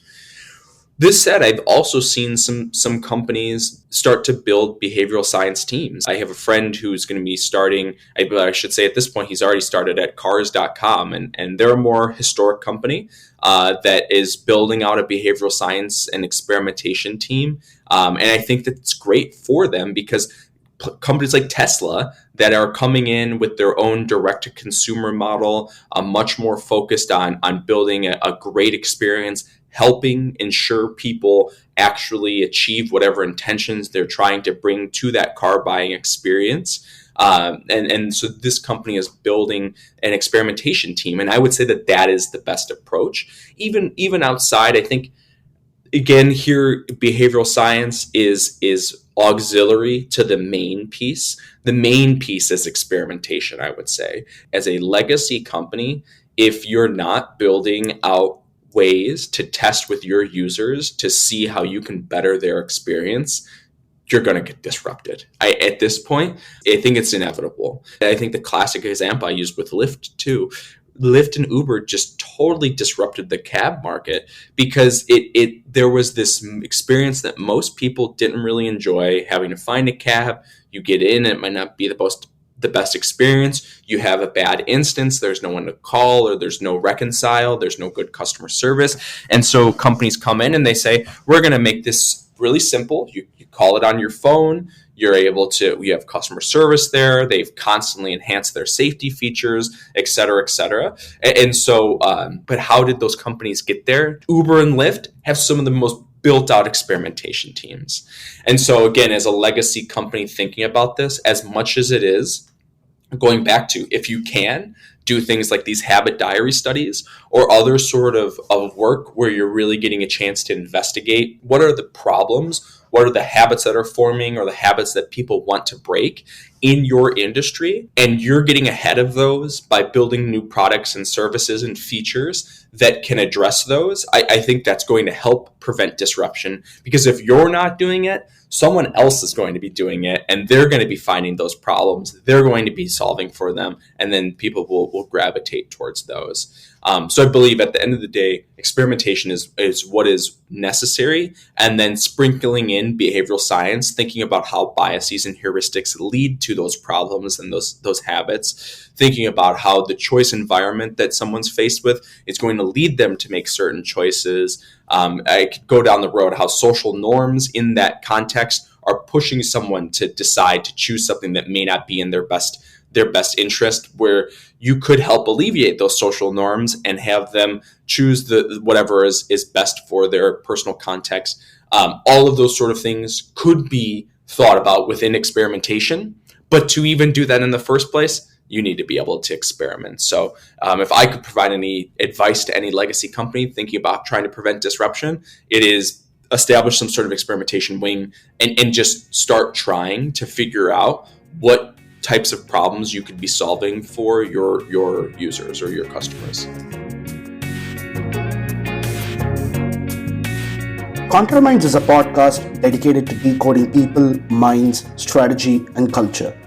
This said, I've also seen some companies start to build behavioral science teams. I have a friend who's going to be starting, I should say at this point, he's already started at cars.com, and they're a more historic company that is building out a behavioral science and experimentation team. And I think that's great for them because companies like Tesla that are coming in with their own direct-to-consumer model, much more focused on building a great experience, helping ensure people actually achieve whatever intentions they're trying to bring to that car buying experience. And so this company is building an experimentation team. And I would say that is the best approach. Even outside, I think, again, here, behavioral science is auxiliary to the main piece. The main piece is experimentation, I would say. As a legacy company, if you're not building out ways to test with your users to see how you can better their experience, you're going to get disrupted. At this point, I think it's inevitable. I think the classic example I used with Lyft too, Lyft and Uber just totally disrupted the cab market because there was this experience that most people didn't really enjoy, having to find a cab. You get in, it might not be the best experience. You have a bad instance. There's no one to call, or there's no reconcile. There's no good customer service. And so companies come in and they say, we're going to make this really simple. You call it on your phone. You have customer service there. They've constantly enhanced their safety features, et cetera, et cetera. And so, but how did those companies get there? Uber and Lyft have some of the most built out experimentation teams. And so again, as a legacy company thinking about this, as much as it is going back to, if you can do things like these habit diary studies or other sort of work where you're really getting a chance to investigate what are the problems, what are the habits that are forming or the habits that people want to break in your industry, and you're getting ahead of those by building new products and services and features that can address those. I think that's going to help prevent disruption, because if you're not doing it, someone else is going to be doing it, and they're going to be finding those problems. They're going to be solving for them, and then people will gravitate towards those. So I believe at the end of the day, experimentation is what is necessary, and then sprinkling in behavioral science, thinking about how biases and heuristics lead to those problems and those habits, thinking about how the choice environment that someone's faced with is going to lead them to make certain choices. I could go down the road how social norms in that context are pushing someone to decide to choose something that may not be in their best interest, where you could help alleviate those social norms and have them choose whatever is best for their personal context. All of those sort of things could be thought about within experimentation, but to even do that in the first place, you need to be able to experiment. So if I could provide any advice to any legacy company thinking about trying to prevent disruption, it is establish some sort of experimentation wing and just start trying to figure out what types of problems you could be solving for your users or your customers. ContraMinds is a podcast dedicated to decoding people, minds, strategy, and culture.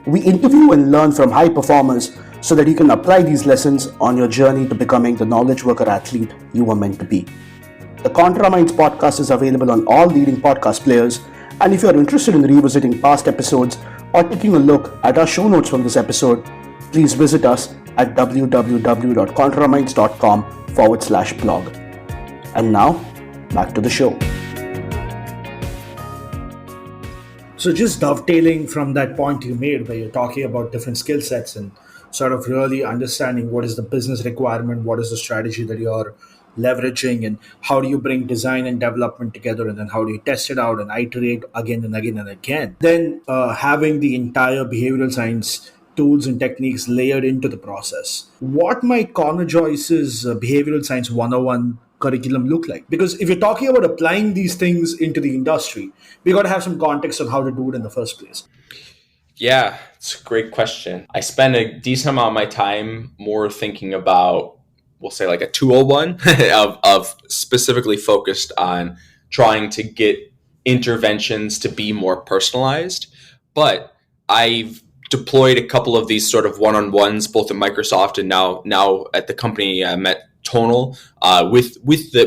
We interview and learn from high performers so that you can apply these lessons on your journey to becoming the knowledge worker athlete you were meant to be. The ContraMinds podcast is available on all leading podcast players, and if you are interested in revisiting past episodes or taking a look at our show notes from this episode, please visit us at www.contraminds.com/blog. And now, back to the show. So just dovetailing from that point you made where you're talking about different skill sets and sort of really understanding what is the business requirement, what is the strategy that you're leveraging, and how do you bring design and development together, and then how do you test it out and iterate again and again and again. Then having the entire behavioral science tools and techniques layered into the process. What might Connor Joyce's Behavioral Science 101 curriculum look like? Because if you're talking about applying these things into the industry, we got to have some context on how to do it in the first place. Yeah, it's a great question. I spend a decent amount of my time more thinking about, we'll say like a 201 of specifically focused on trying to get interventions to be more personalized. But I've deployed a couple of these sort of one-on-ones, both at Microsoft and now at the company I'm at, Tonal, with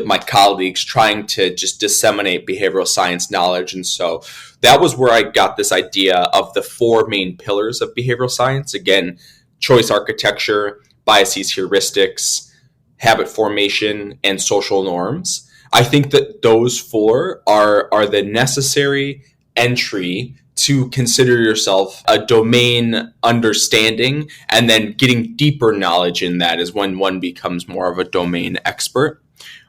my colleagues, trying to just disseminate behavioral science knowledge. And so that was where I got this idea of the four main pillars of behavioral science. Again, choice architecture, biases, heuristics, habit formation, and social norms. I think that those four are the necessary entry to consider yourself a domain understanding, and then getting deeper knowledge in that is when one becomes more of a domain expert.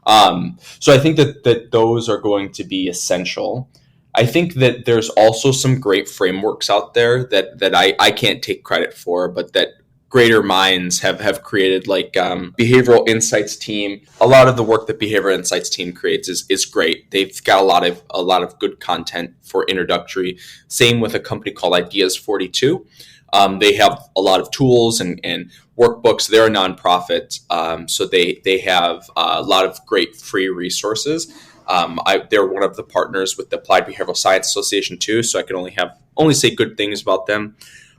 So I think that those are going to be essential. I think that there's also some great frameworks out there that I can't take credit for, but that greater minds have created, like Behavioral Insights team. A lot of the work that Behavioral Insights team creates is great. They've got a lot of good content for introductory. Same with a company called Ideas 42. They have a lot of tools and workbooks. They're a nonprofit, so they have a lot of great free resources. They're one of the partners with the Applied Behavioral Science Association too, so I can only say good things about them.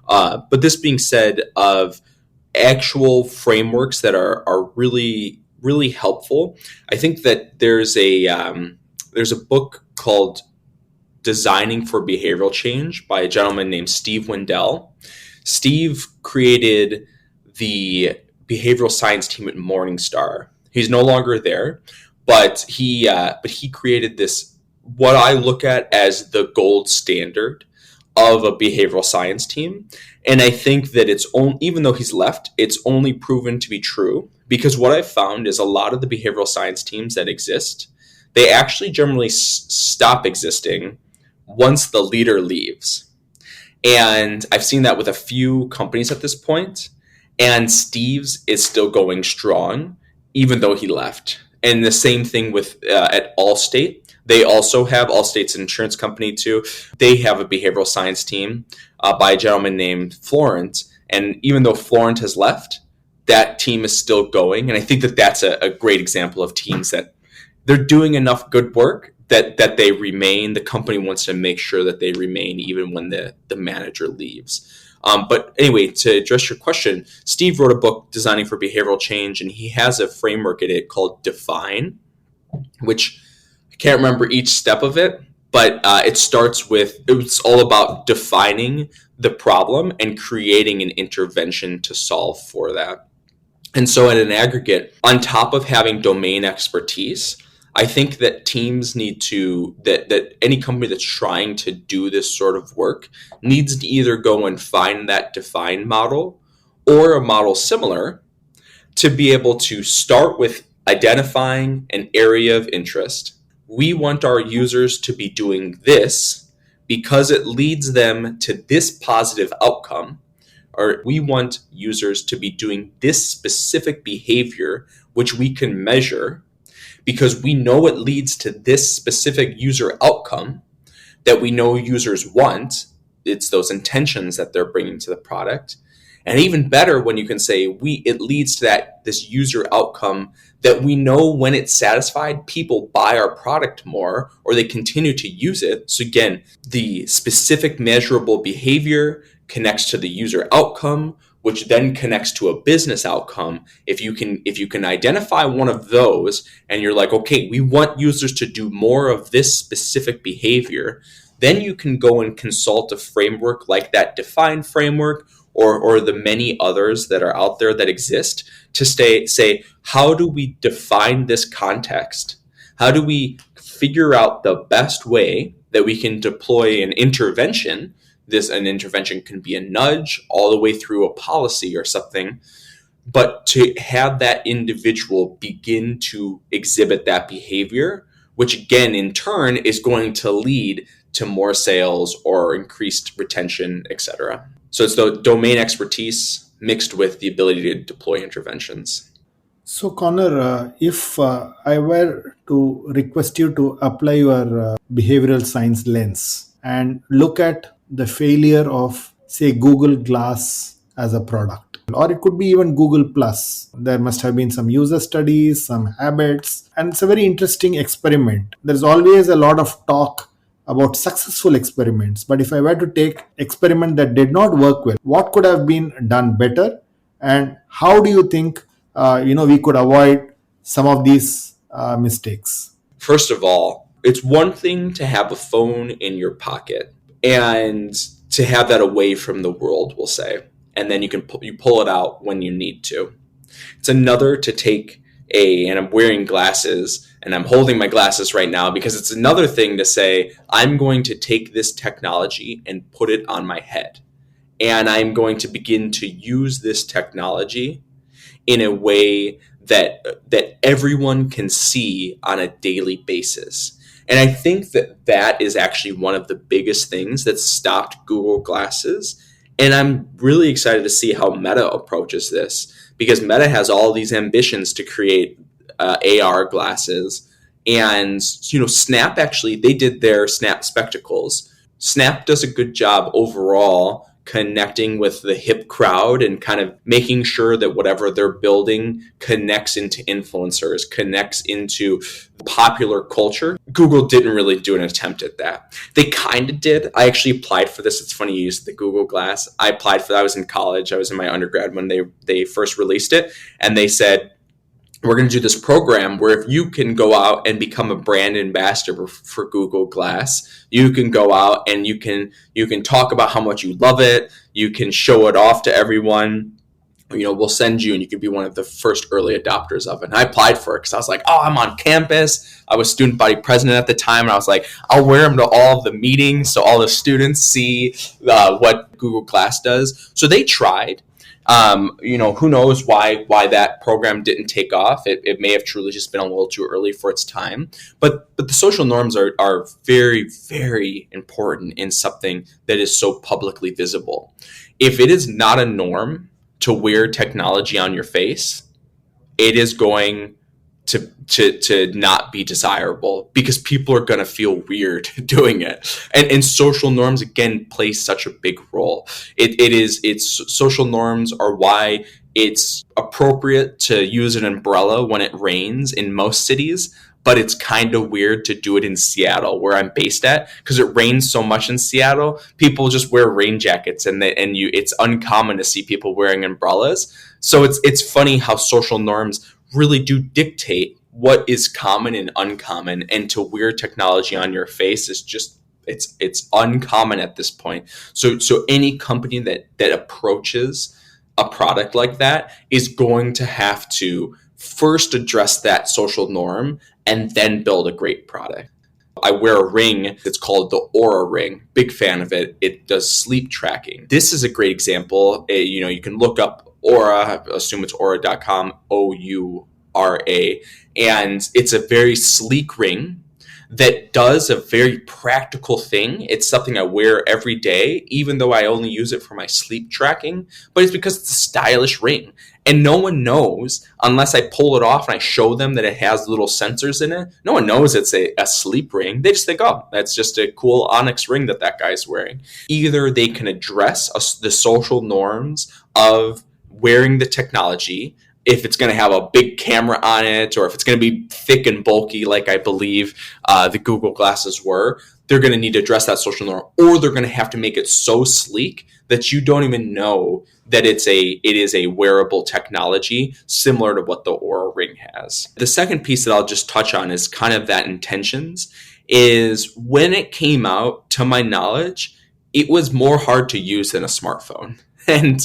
But this being said, of actual frameworks that are really, really helpful, I think that there's a book called Designing for Behavioral Change by a gentleman named Steve Wendell. Steve created the behavioral science team at Morningstar. He's no longer there, but he created this, what I look at as the gold standard of a behavioral science team. And I think that even though he's left, it's only proven to be true, because what I've found is a lot of the behavioral science teams that exist, they actually generally stop existing once the leader leaves. And I've seen that with a few companies at this point, and Steve's is still going strong, even though he left. And the same thing with at Allstate. They also have, Allstate's an insurance company too. They have a behavioral science team by a gentleman named Florent. And even though Florent has left, that team is still going. And I think that that's a great example of teams that they're doing enough good work that they remain. The company wants to make sure that they remain even when the manager leaves. But anyway, to address your question, Steve wrote a book, Designing for Behavioral Change, and he has a framework in it called Define, which I can't remember each step of it, but it's all about defining the problem and creating an intervention to solve for that. And so at an aggregate, on top of having domain expertise, I think that teams need to, that any company that's trying to do this sort of work needs to either go and find that defined model or a model similar to be able to start with identifying an area of interest. We want our users to be doing this because it leads them to this positive outcome, or we want users to be doing this specific behavior, which we can measure because we know it leads to this specific user outcome that we know users want. It's those intentions that they're bringing to the product. And even better when you can say it leads to this user outcome that we know when it's satisfied, people buy our product more or they continue to use it. So again, the specific measurable behavior connects to the user outcome, which then connects to a business outcome. If you can identify one of those and you're like, okay, we want users to do more of this specific behavior, then you can go and consult a framework like that Define framework or the many others that are out there that exist to say, how do we define this context? How do we figure out the best way that we can deploy an intervention? An intervention can be a nudge all the way through a policy or something, but to have that individual begin to exhibit that behavior, which again, in turn, is going to lead to more sales or increased retention, etc. So it's the domain expertise mixed with the ability to deploy interventions. So, Connor, if I were to request you to apply your behavioral science lens and look at the failure of, say, Google Glass as a product, or it could be even Google Plus. There must have been some user studies, some habits, and it's a very interesting experiment. There's always a lot of talk about successful experiments, but if I were to take experiment that did not work well, what could have been done better, and how do you think we could avoid some of these mistakes? First of all, it's one thing to have a phone in your pocket and to have that away from the world, we'll say, and then you pull it out when you need to. It's another to take and I'm wearing glasses and I'm holding my glasses right now because it's another thing to say, I'm going to take this technology and put it on my head. And I'm going to begin to use this technology in a way that everyone can see on a daily basis. And I think that is actually one of the biggest things that stopped Google Glasses. And I'm really excited to see how Meta approaches this, because Meta has all these ambitions to create AR glasses. And, Snap actually, they did their Snap spectacles. Snap does a good job overall connecting with the hip crowd and kind of making sure that whatever they're building connects into influencers, connects into popular culture. Google didn't really do an attempt at that. They kind of did. I actually applied for this. It's funny you used the Google Glass. I applied for that. I was in college. I was in my undergrad when they first released it. And they said, we're going to do this program where if you can go out and become a brand ambassador for Google Glass, you can go out and you can talk about how much you love it. You can show it off to everyone. We'll send you and you can be one of the first early adopters of it. And I applied for it because I was like, oh, I'm on campus. I was student body president at the time. And I was like, I'll wear them to all of the meetings so all the students see what Google Glass does. So they tried. Who knows why that program didn't take off. It may have truly just been a little too early for its time. But the social norms are very, very important in something that is so publicly visible. If it is not a norm to wear technology on your face, it is going to not be desirable because people are going to feel weird doing it. And social norms, again, play such a big role. It's social norms are why it's appropriate to use an umbrella when it rains in most cities, but it's kind of weird to do it in Seattle, where I'm based at, because it rains so much in Seattle. People just wear rain jackets, it's uncommon to see people wearing umbrellas. So it's funny how social norms really do dictate what is common and uncommon, and to wear technology on your face is just it's uncommon at this point. So any company that approaches a product like that is going to have to first address that social norm and then build a great product. I wear a ring that's called the Oura ring. Big fan of it. It does sleep tracking. This is a great example. You can look up Oura, assume it's Oura.com, Oura, and it's a very sleek ring that does a very practical thing. It's something I wear every day, even though I only use it for my sleep tracking, but it's because it's a stylish ring. And no one knows, unless I pull it off and I show them that it has little sensors in it, no one knows it's a sleep ring. They just think, oh, that's just a cool onyx ring that guy's wearing. Either they can address the social norms of wearing the technology, if it's going to have a big camera on it, or if it's going to be thick and bulky, like I believe the Google glasses were, they're going to need to address that social norm, or they're going to have to make it so sleek that you don't even know that it is a wearable technology similar to what the Oura ring has. The second piece that I'll just touch on is kind of that intentions, is when it came out, to my knowledge, it was more hard to use than a smartphone. And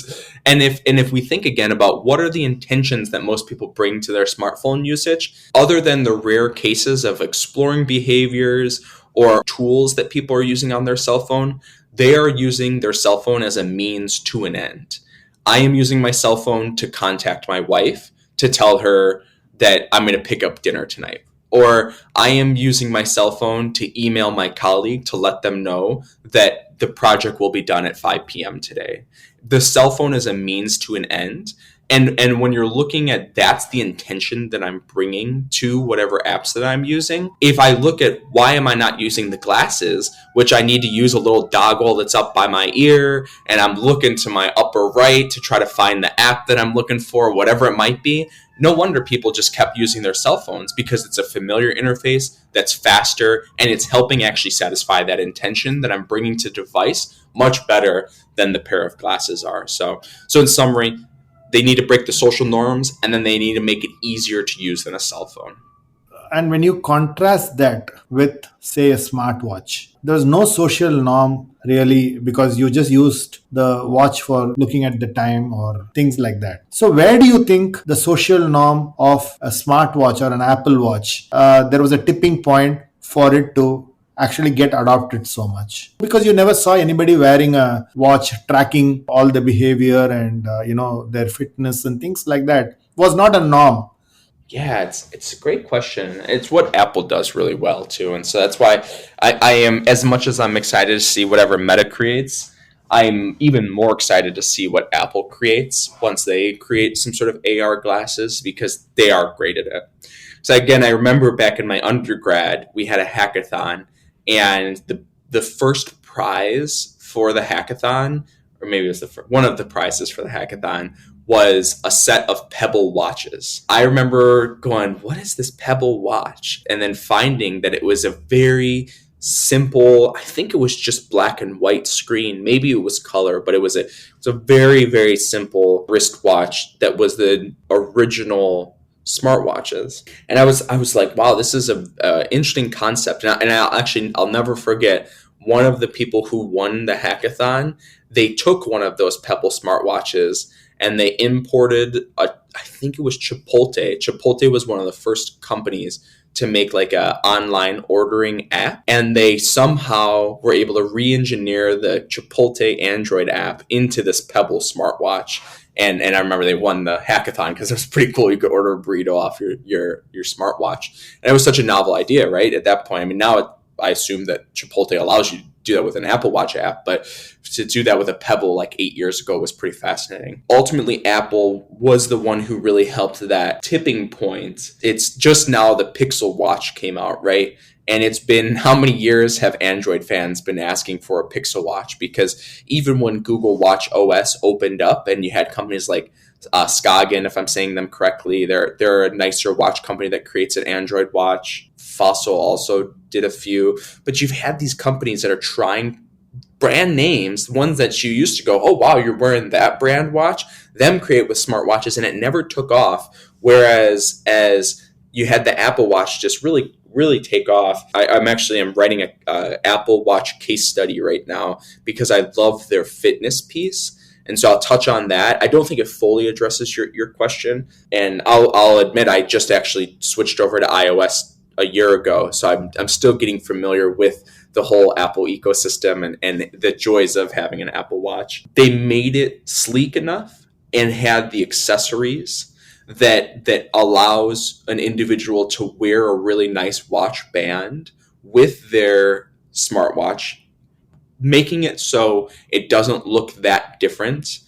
if we think again about what are the intentions that most people bring to their smartphone usage, other than the rare cases of exploring behaviors or tools that people are using on their cell phone, they are using their cell phone as a means to an end. I am using my cell phone to contact my wife to tell her that I'm going to pick up dinner tonight. Or I am using my cell phone to email my colleague to let them know that the project will be done at 5 p.m. today. The cell phone is a means to an end. And when you're looking at that's the intention that I'm bringing to whatever apps that I'm using, if I look at why am I not using the glasses, which I need to use a little doggle that's up by my ear, and I'm looking to my upper right to try to find the app that I'm looking for, whatever it might be, no wonder people just kept using their cell phones, because it's a familiar interface that's faster, and it's helping actually satisfy that intention that I'm bringing to device much better than the pair of glasses are. So in summary, they need to break the social norms, and then they need to make it easier to use than a cell phone. And when you contrast that with, say, a smartwatch, there's no social norm really, because you just used the watch for looking at the time or things like that. So where do you think the social norm of a smartwatch or an Apple Watch, there was a tipping point for it to actually get adopted so much? Because you never saw anybody wearing a watch tracking all the behavior and their fitness and things like that. Was not a norm. Yeah, it's a great question. It's what Apple does really well too, and so that's why I am, as much as I'm excited to see whatever Meta creates, I'm even more excited to see what Apple creates once they create some sort of AR glasses, because they are great at it. So again, I remember back in my undergrad, we had a hackathon, and the first prize for the hackathon, or maybe it was one of the prizes for the hackathon, was a set of Pebble watches. I remember going, what is this Pebble watch? And then finding that it was a very simple, I think it was just black and white screen. Maybe it was color, but it was a very, very simple wristwatch that was the original smartwatches. And I was like, wow, this is a interesting concept. And I'll never forget one of the people who won the hackathon. They took one of those Pebble smartwatches and they imported I think it was Chipotle. Chipotle was one of the first companies to make like a online ordering app, and they somehow were able to re-engineer the Chipotle Android app into this Pebble smartwatch. And I remember they won the hackathon because it was pretty cool. You could order a burrito off your smartwatch, and it was such a novel idea, right? At that point, I mean, now I assume that Chipotle allows you to do that with an Apple Watch app, but to do that with a Pebble like 8 years ago was pretty fascinating. Ultimately, Apple was the one who really helped that tipping point. It's just now the Pixel Watch came out, right? And it's been, how many years have Android fans been asking for a Pixel Watch? Because even when Google Watch OS opened up and you had companies like Skagen, if I'm saying them correctly, they're a nicer watch company that creates an Android watch. Fossil also did a few, but you've had these companies that are trying brand names, ones that you used to go, oh wow, you're wearing that brand watch, them create with smartwatches, and it never took off. Whereas as you had the Apple Watch just really take off. I'm writing a Apple Watch case study right now because I love their fitness piece. And so I'll touch on that. I don't think it fully addresses your question. And I'll admit I just actually switched over to iOS a year ago. So I'm still getting familiar with the whole Apple ecosystem and the joys of having an Apple Watch. They made it sleek enough and had the accessories that allows an individual to wear a really nice watch band with their smartwatch, making it so it doesn't look that different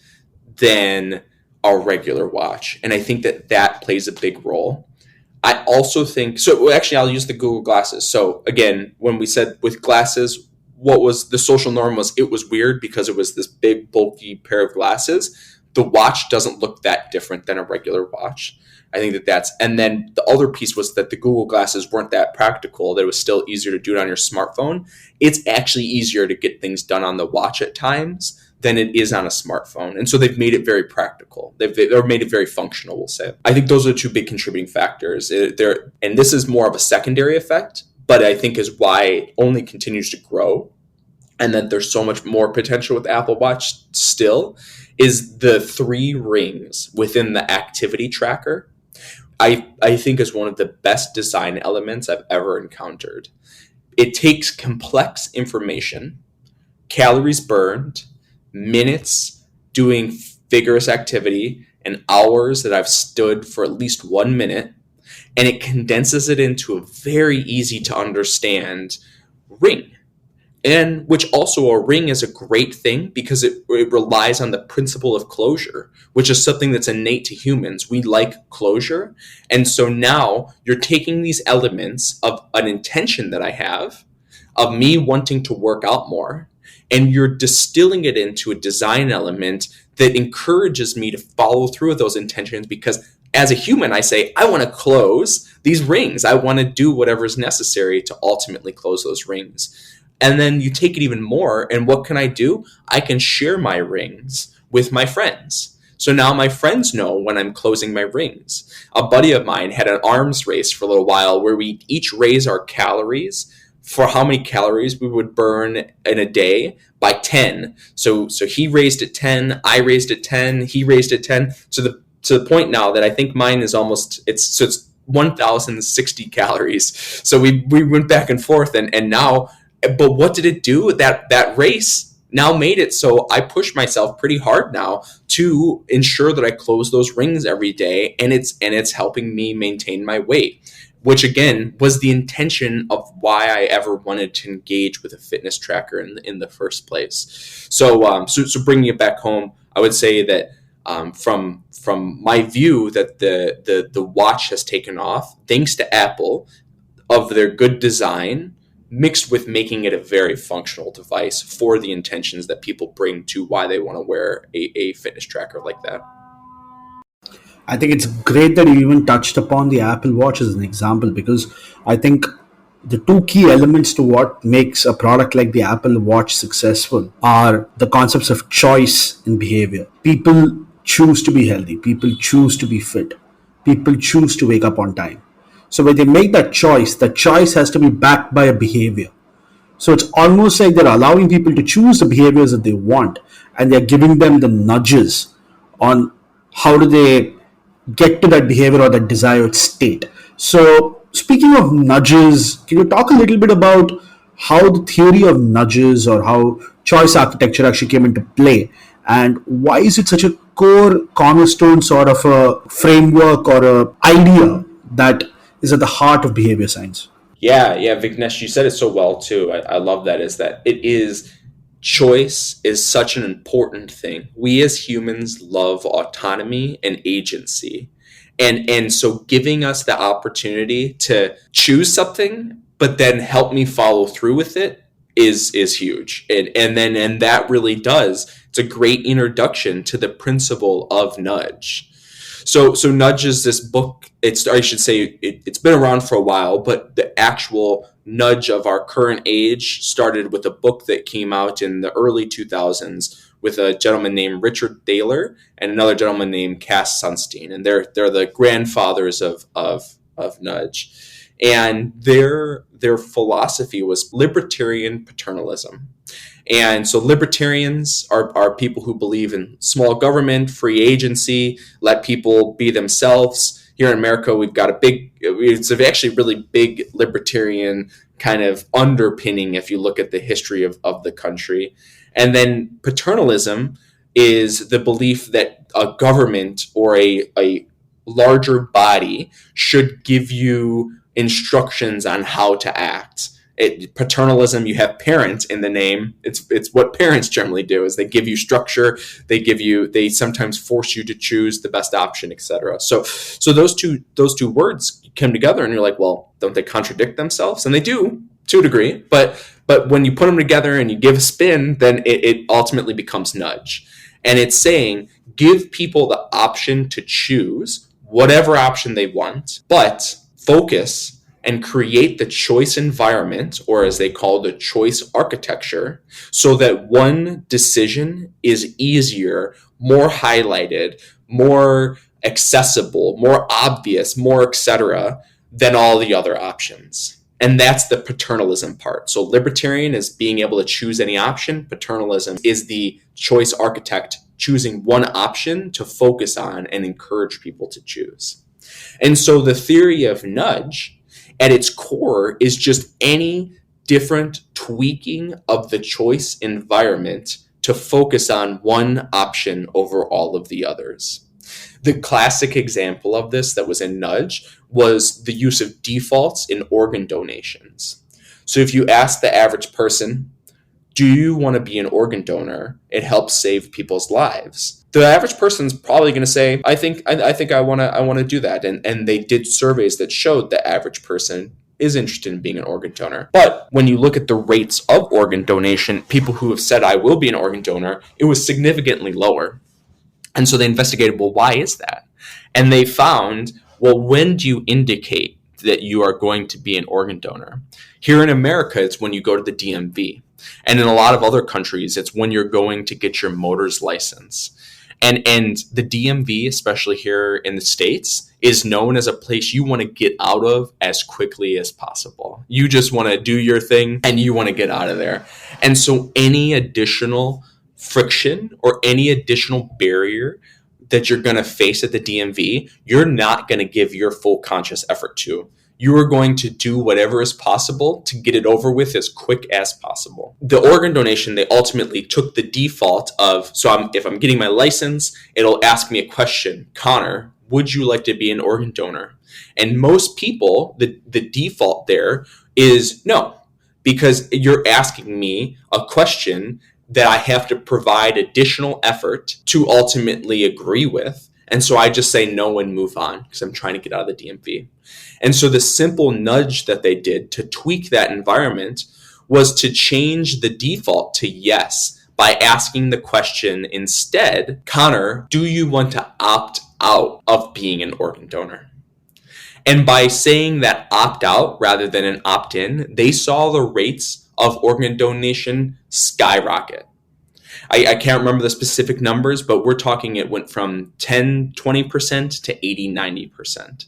than a regular watch. And I think that plays a big role. I also think, so actually I'll use the Google glasses. So again, when we said with glasses, what was the social norm was it was weird because it was this big bulky pair of glasses. The watch doesn't look that different than a regular watch. I think that's, and then the other piece was that the Google glasses weren't that practical, that it was still easier to do it on your smartphone. It's actually easier to get things done on the watch at times than it is on a smartphone. And so they've made it very practical. They've made it very functional, we'll say. I think those are two big contributing factors. And this is more of a secondary effect, but I think is why it only continues to grow. And that there's so much more potential with Apple Watch still, is the 3 rings within the activity tracker. I think is one of the best design elements I've ever encountered. It takes complex information, calories burned, minutes doing vigorous activity, and hours that I've stood for at least 1 minute, and it condenses it into a very easy to understand ring. And which also a ring is a great thing because it relies on the principle of closure, which is something that's innate to humans. We like closure. And so now you're taking these elements of an intention that I have, of me wanting to work out more, and you're distilling it into a design element that encourages me to follow through with those intentions, because as a human, I say, I want to close these rings. I want to do whatever is necessary to ultimately close those rings. And then you take it even more, and what can I do? I can share my rings with my friends. So now my friends know when I'm closing my rings. A buddy of mine had an arms race for a little while where we each raise our calories for how many calories we would burn in a day by 10. So he raised it 10, I raised it 10, he raised it 10. To the point now that I think mine is it's 1,060 calories. So we went back and forth, and now. But what did it do? That race now made it so I push myself pretty hard now to ensure that I close those rings every day, and it's helping me maintain my weight, which again was the intention of why I ever wanted to engage with a fitness tracker in the first place. So bringing it back home, I would say that from my view that the watch has taken off thanks to Apple, of their good design, mixed with making it a very functional device for the intentions that people bring to why they want to wear a fitness tracker like that. I think it's great that you even touched upon the Apple Watch as an example, because I think the 2 key elements to what makes a product like the Apple Watch successful are the concepts of choice and behavior. People choose to be healthy. People choose to be fit. people choose to wake up on time. So when they make that choice, the choice has to be backed by a behavior. So it's almost like they're allowing people to choose the behaviors that they want, and they're giving them the nudges on how do they get to that behavior or that desired state. So speaking of nudges, can you talk a little bit about how the theory of nudges or how choice architecture actually came into play, and why is it such a core cornerstone sort of a framework or a idea that is at the heart of behavior science? Yeah, Vignesh, you said it so well too. I love that. Is that it is choice is such an important thing. We as humans love autonomy and agency. And so giving us the opportunity to choose something, but then help me follow through with it is huge. And that really does. It's a great introduction to the principle of nudge. So Nudge is this book. It's been around for a while, but the actual nudge of our current age started with a book that came out in the early 2000s with a gentleman named Richard Thaler and another gentleman named Cass Sunstein, and they're the grandfathers of nudge. And their philosophy was libertarian paternalism. And so libertarians are people who believe in small government, free agency, let people be themselves. Here in America, we've got it's actually really big libertarian kind of underpinning if you look at the history of the country. And then paternalism is the belief that a government or a larger body should give you instructions on how to act. Paternalism, you have parent in the name. It's what parents generally do is they give you structure, they sometimes force you to choose the best option, etc. So those two words come together and you're like, well, don't they contradict themselves? And they do to a degree, but when you put them together and you give a spin, then it ultimately becomes nudge. And it's saying give people the option to choose whatever option they want, but focus and create the choice environment, or as they call the choice architecture, so that one decision is easier, more highlighted, more accessible, more obvious, more etc. than all the other options. And that's the paternalism part. So libertarian is being able to choose any option. Paternalism is the choice architect choosing one option to focus on and encourage people to choose. And so the theory of nudge at its core is just any different tweaking of the choice environment to focus on one option over all of the others. The classic example of this that was in Nudge was the use of defaults in organ donations. So if you ask the average person, do you want to be an organ donor? It helps save people's lives. The average person's probably going to say, I think I want to do that. And they did surveys that showed the average person is interested in being an organ donor. But when you look at the rates of organ donation, people who have said, I will be an organ donor, it was significantly lower. And so they investigated, well, why is that? And they found, well, when do you indicate that you are going to be an organ donor? Here in America, it's when you go to the DMV. And in a lot of other countries, it's when you're going to get your motor's license. And the DMV, especially here in the States, is known as a place you want to get out of as quickly as possible. You just want to do your thing and you want to get out of there. And so any additional friction or any additional barrier that you're going to face at the DMV, you're not going to give your full conscious effort to. You are going to do whatever is possible to get it over with as quick as possible. The organ donation, they ultimately took the default of, if I'm getting my license, it'll ask me a question. Connor, would you like to be an organ donor? And most people, the default there is no, because you're asking me a question that I have to provide additional effort to ultimately agree with. And so I just say no and move on because I'm trying to get out of the DMV. And so the simple nudge that they did to tweak that environment was to change the default to yes by asking the question instead, Connor, do you want to opt out of being an organ donor? And by saying that opt out rather than an opt in, they saw the rates of organ donation skyrocket. I can't remember the specific numbers, but we're talking it went from 10, 20% to 80, 90%.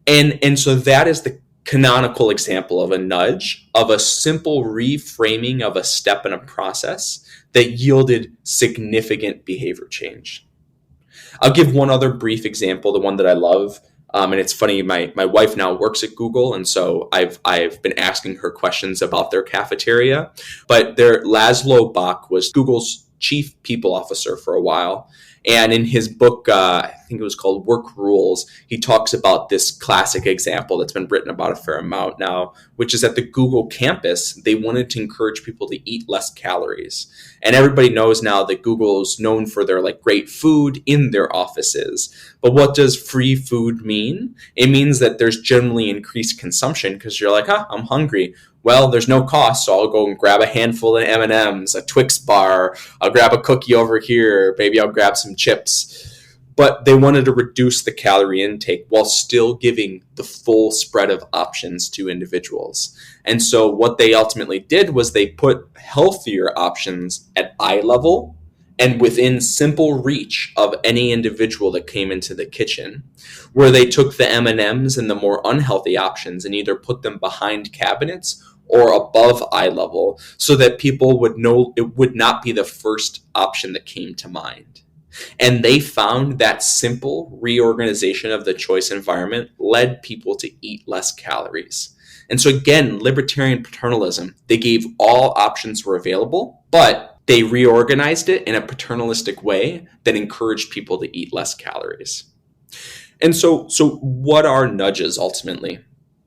And so that is the canonical example of a nudge, of a simple reframing of a step in a process that yielded significant behavior change. I'll give one other brief example, the one that I love. And it's funny, my wife now works at Google, and so I've been asking her questions about their cafeteria. But Laszlo Bock was Google's chief people officer for a while. And in his book, I think it was called Work Rules, he talks about this classic example that's been written about a fair amount now, which is at the Google campus, they wanted to encourage people to eat less calories. And everybody knows now that Google's known for their great food in their offices. But what does free food mean? It means that there's generally increased consumption because you're like, I'm hungry. Well, there's no cost, so I'll go and grab a handful of M&Ms, a Twix bar, I'll grab a cookie over here, maybe I'll grab some chips. But they wanted to reduce the calorie intake while still giving the full spread of options to individuals. And so what they ultimately did was they put healthier options at eye level and within simple reach of any individual that came into the kitchen, where they took the M&Ms and the more unhealthy options and either put them behind cabinets or above eye level so that people would know it would not be the first option that came to mind. And they found that simple reorganization of the choice environment led people to eat less calories. And so again, libertarian paternalism, they gave all options were available, but they reorganized it in a paternalistic way that encouraged people to eat less calories. And so what are nudges ultimately?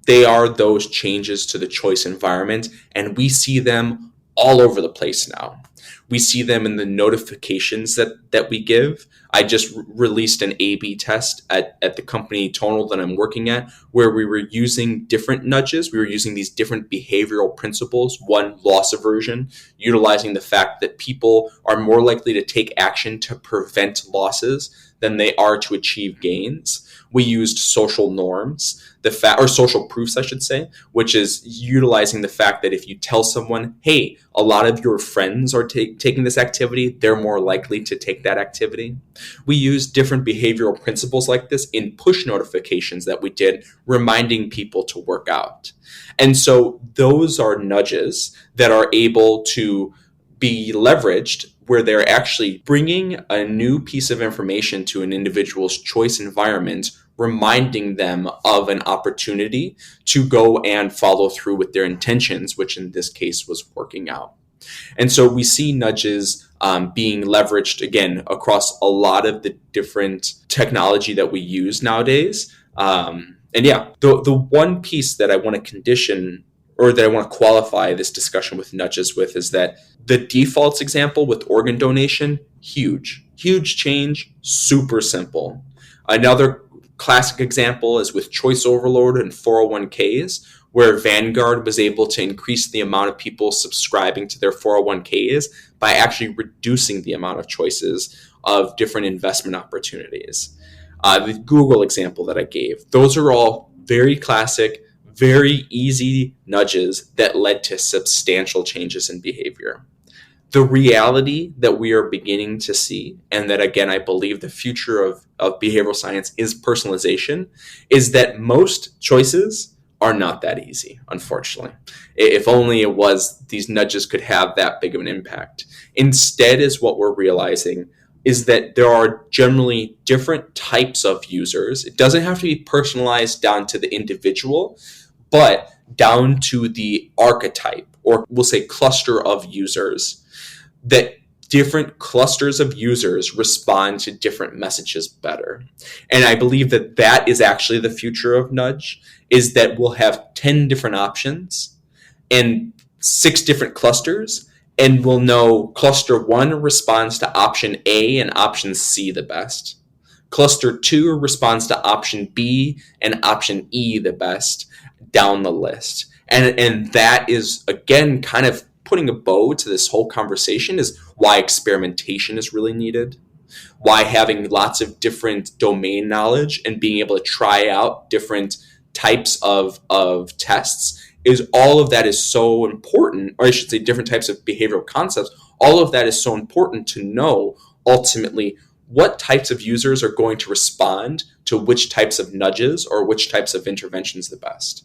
They are those changes to the choice environment, and we see them all over the place now. We see them in the notifications that we give. I just released an A/B test at the company Tonal that I'm working at, where we were using different nudges. We were using these different behavioral principles. One, loss aversion, utilizing the fact that people are more likely to take action to prevent losses than they are to achieve gains. We used social norms, or social proofs, I should say, which is utilizing the fact that if you tell someone, hey, a lot of your friends are taking this activity, they're more likely to take that activity. We use different behavioral principles like this in push notifications that we did, reminding people to work out. And so those are nudges that are able to be leveraged where they're actually bringing a new piece of information to an individual's choice environment, reminding them of an opportunity to go and follow through with their intentions, which in this case was working out. And so we see nudges being leveraged, again, across a lot of the different technology that we use nowadays. The one piece that I want to condition or that I want to qualify this discussion with nudges with is that the defaults example with organ donation, huge change, super simple. Another classic example is with choice overload and 401ks, where Vanguard was able to increase the amount of people subscribing to their 401ks by actually reducing the amount of choices of different investment opportunities. The Google example that I gave, those are all very classic, very easy nudges that led to substantial changes in behavior. The reality that we are beginning to see, and that again, I believe the future of behavioral science is personalization, is that most choices are not that easy, unfortunately. If only it was, these nudges could have that big of an impact. Instead, is what we're realizing is that there are generally different types of users. It doesn't have to be personalized down to the individual, but down to the archetype, or we'll say cluster of users, that different clusters of users respond to different messages better. And I believe that that is actually the future of nudge, is that we'll have 10 different options and 6 different clusters, and we'll know cluster 1 responds to option A and option C the best. Cluster 2 responds to option B and option E the best down the list. And that is, again, kind of putting a bow to this whole conversation, is why experimentation is really needed, why having lots of different domain knowledge and being able to try out different types of tests is all of that is so important, or I should say different types of behavioral concepts. All of that is so important to know ultimately what types of users are going to respond to which types of nudges or which types of interventions the best.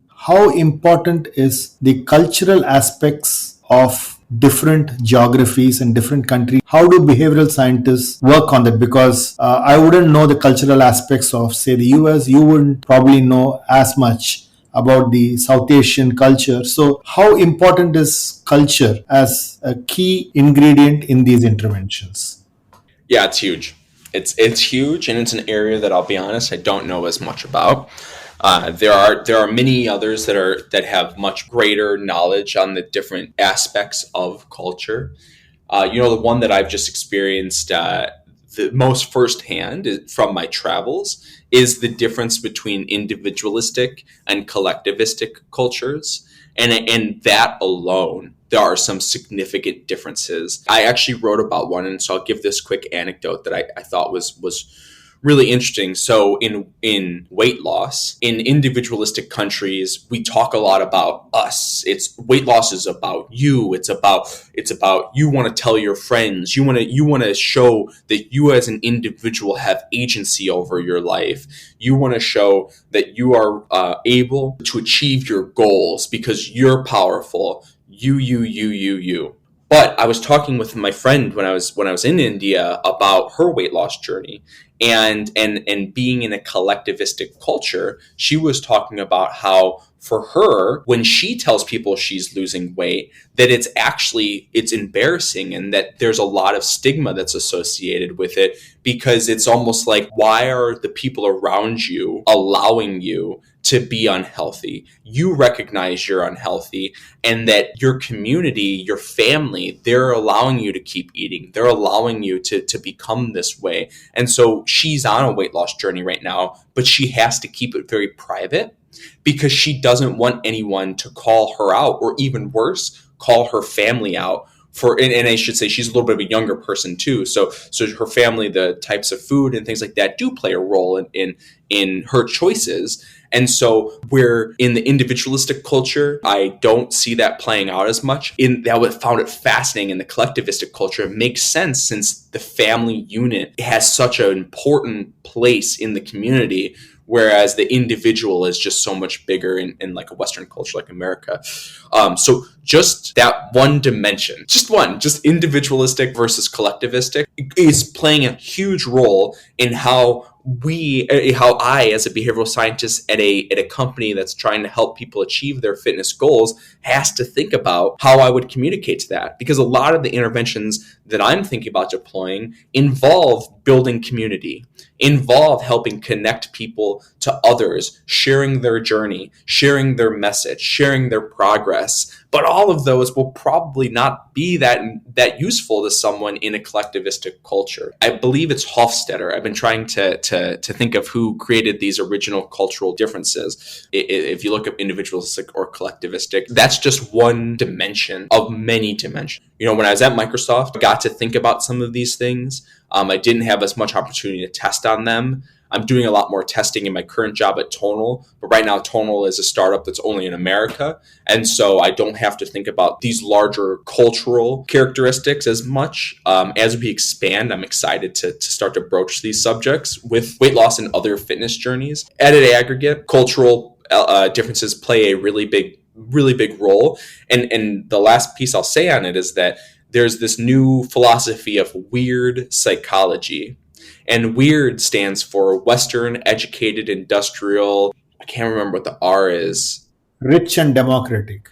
How important is the cultural aspects of different geographies and different countries? How do behavioral scientists work on that? Because I wouldn't know the cultural aspects of, say, the US. You wouldn't probably know as much about the South Asian culture. So how important is culture as a key ingredient in these interventions? Yeah, it's huge. It's huge, and it's an area that I'll be honest, I don't know as much about. There are many others that have much greater knowledge on the different aspects of culture. The one that I've just experienced the most firsthand from my travels is the difference between individualistic and collectivistic cultures. And that alone, there are some significant differences. I actually wrote about one, and so I'll give this quick anecdote that I thought was really interesting. So in weight loss, in individualistic countries, we talk a lot about us. It's weight loss is about you. It's about you want to tell your friends. You want to show that you as an individual have agency over your life. You want to show that you are able to achieve your goals because you're powerful. You. But I was talking with my friend when I was in India about her weight loss journey, and being in a collectivistic culture, she was talking about how for her, when she tells people she's losing weight, that it's embarrassing and that there's a lot of stigma that's associated with it, because it's almost like, why are the people around you allowing you to be unhealthy? You recognize you're unhealthy, and that your community, your family, they're allowing you to keep eating. They're allowing you to become this way. And so she's on a weight loss journey right now, but she has to keep it very private because she doesn't want anyone to call her out, or even worse, call her family out for, and I should say she's a little bit of a younger person too. So her family, the types of food and things like that do play a role in her choices. And so where in the individualistic culture, I don't see that playing out as much. I found it fascinating in the collectivistic culture. It makes sense since the family unit has such an important place in the community, whereas the individual is just so much bigger in like a Western culture like America. So just that one dimension, just individualistic versus collectivistic, is playing a huge role in how I, as a behavioral scientist at a company that's trying to help people achieve their fitness goals, has to think about how I would communicate to that. Because a lot of the interventions that I'm thinking about deploying involve building community, involve helping connect people to others, sharing their journey, sharing their message, sharing their progress. But all of those will probably not be that useful to someone in a collectivistic culture. I believe it's Hofstadter. I've been trying to think of who created these original cultural differences. If you look up individualistic or collectivistic, that's just one dimension of many dimensions. When I was at Microsoft, I got to think about some of these things. I didn't have as much opportunity to test on them. I'm doing a lot more testing in my current job at Tonal, but right now Tonal is a startup that's only in America, and so I don't have to think about these larger cultural characteristics as much. As we expand, I'm excited to start to broach these subjects with weight loss and other fitness journeys. At an aggregate, cultural differences play a really big role, and the last piece I'll say on it is that there's this new philosophy of weird psychology. And WEIRD stands for Western Educated Industrial. I can't remember what the R is. Rich and democratic.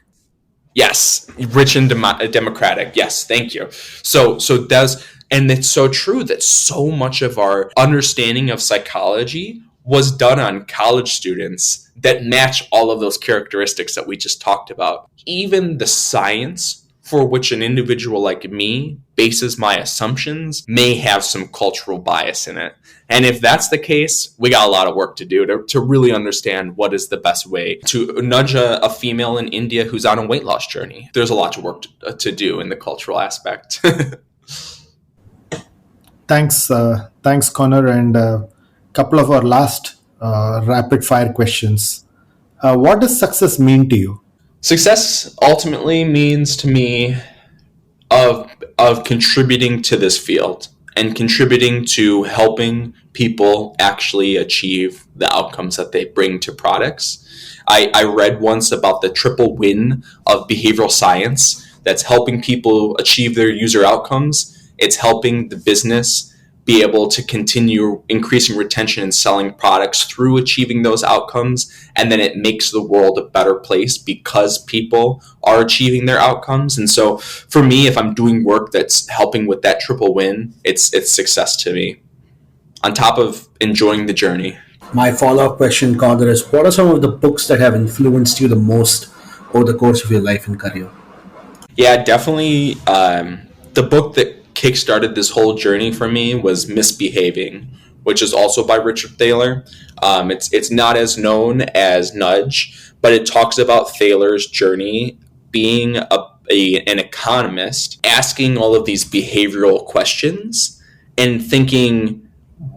Yes, rich and democratic. Yes, thank you. So and it's so true that so much of our understanding of psychology was done on college students that match all of those characteristics that we just talked about. Even the science for which an individual like me bases my assumptions may have some cultural bias in it. And if that's the case, we got a lot of work to do to really understand what is the best way to nudge a female in India who's on a weight loss journey. There's a lot of work to do in the cultural aspect. Thanks, Connor. And a couple of our last rapid fire questions. What does success mean to you? Success ultimately means to me of contributing to this field and contributing to helping people actually achieve the outcomes that they bring to products. I read once about the triple win of behavioral science that's helping people achieve their user outcomes. It's helping the business be able to continue increasing retention and selling products through achieving those outcomes. And then it makes the world a better place because people are achieving their outcomes. And so for me, if I'm doing work that's helping with that triple win, it's success to me, on top of enjoying the journey. My follow-up question, Connor, is what are some of the books that have influenced you the most over the course of your life and career? Yeah, definitely. The book that kickstarted this whole journey for me was Misbehaving, which is also by Richard Thaler. It's not as known as Nudge, but it talks about Thaler's journey being an economist, asking all of these behavioral questions and thinking,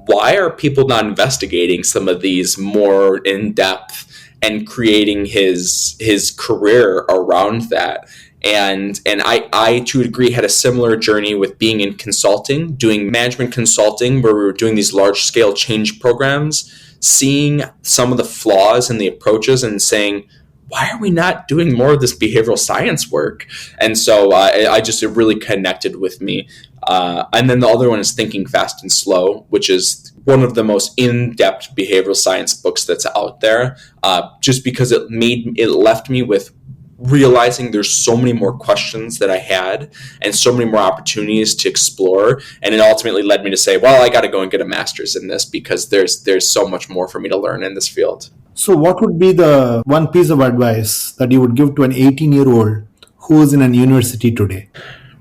why are people not investigating some of these more in depth, and creating his career around that. And I, to a degree, had a similar journey with being in consulting, doing management consulting, where we were doing these large-scale change programs, seeing some of the flaws in the approaches and saying, why are we not doing more of this behavioral science work? And so it really connected with me. And then the other one is Thinking Fast and Slow, which is one of the most in-depth behavioral science books that's out there, just because it left me with realizing there's so many more questions that I had and so many more opportunities to explore. And it ultimately led me to say, well, I got to go and get a master's in this because there's so much more for me to learn in this field. So what would be the one piece of advice that you would give to an 18-year-old who is in a university today?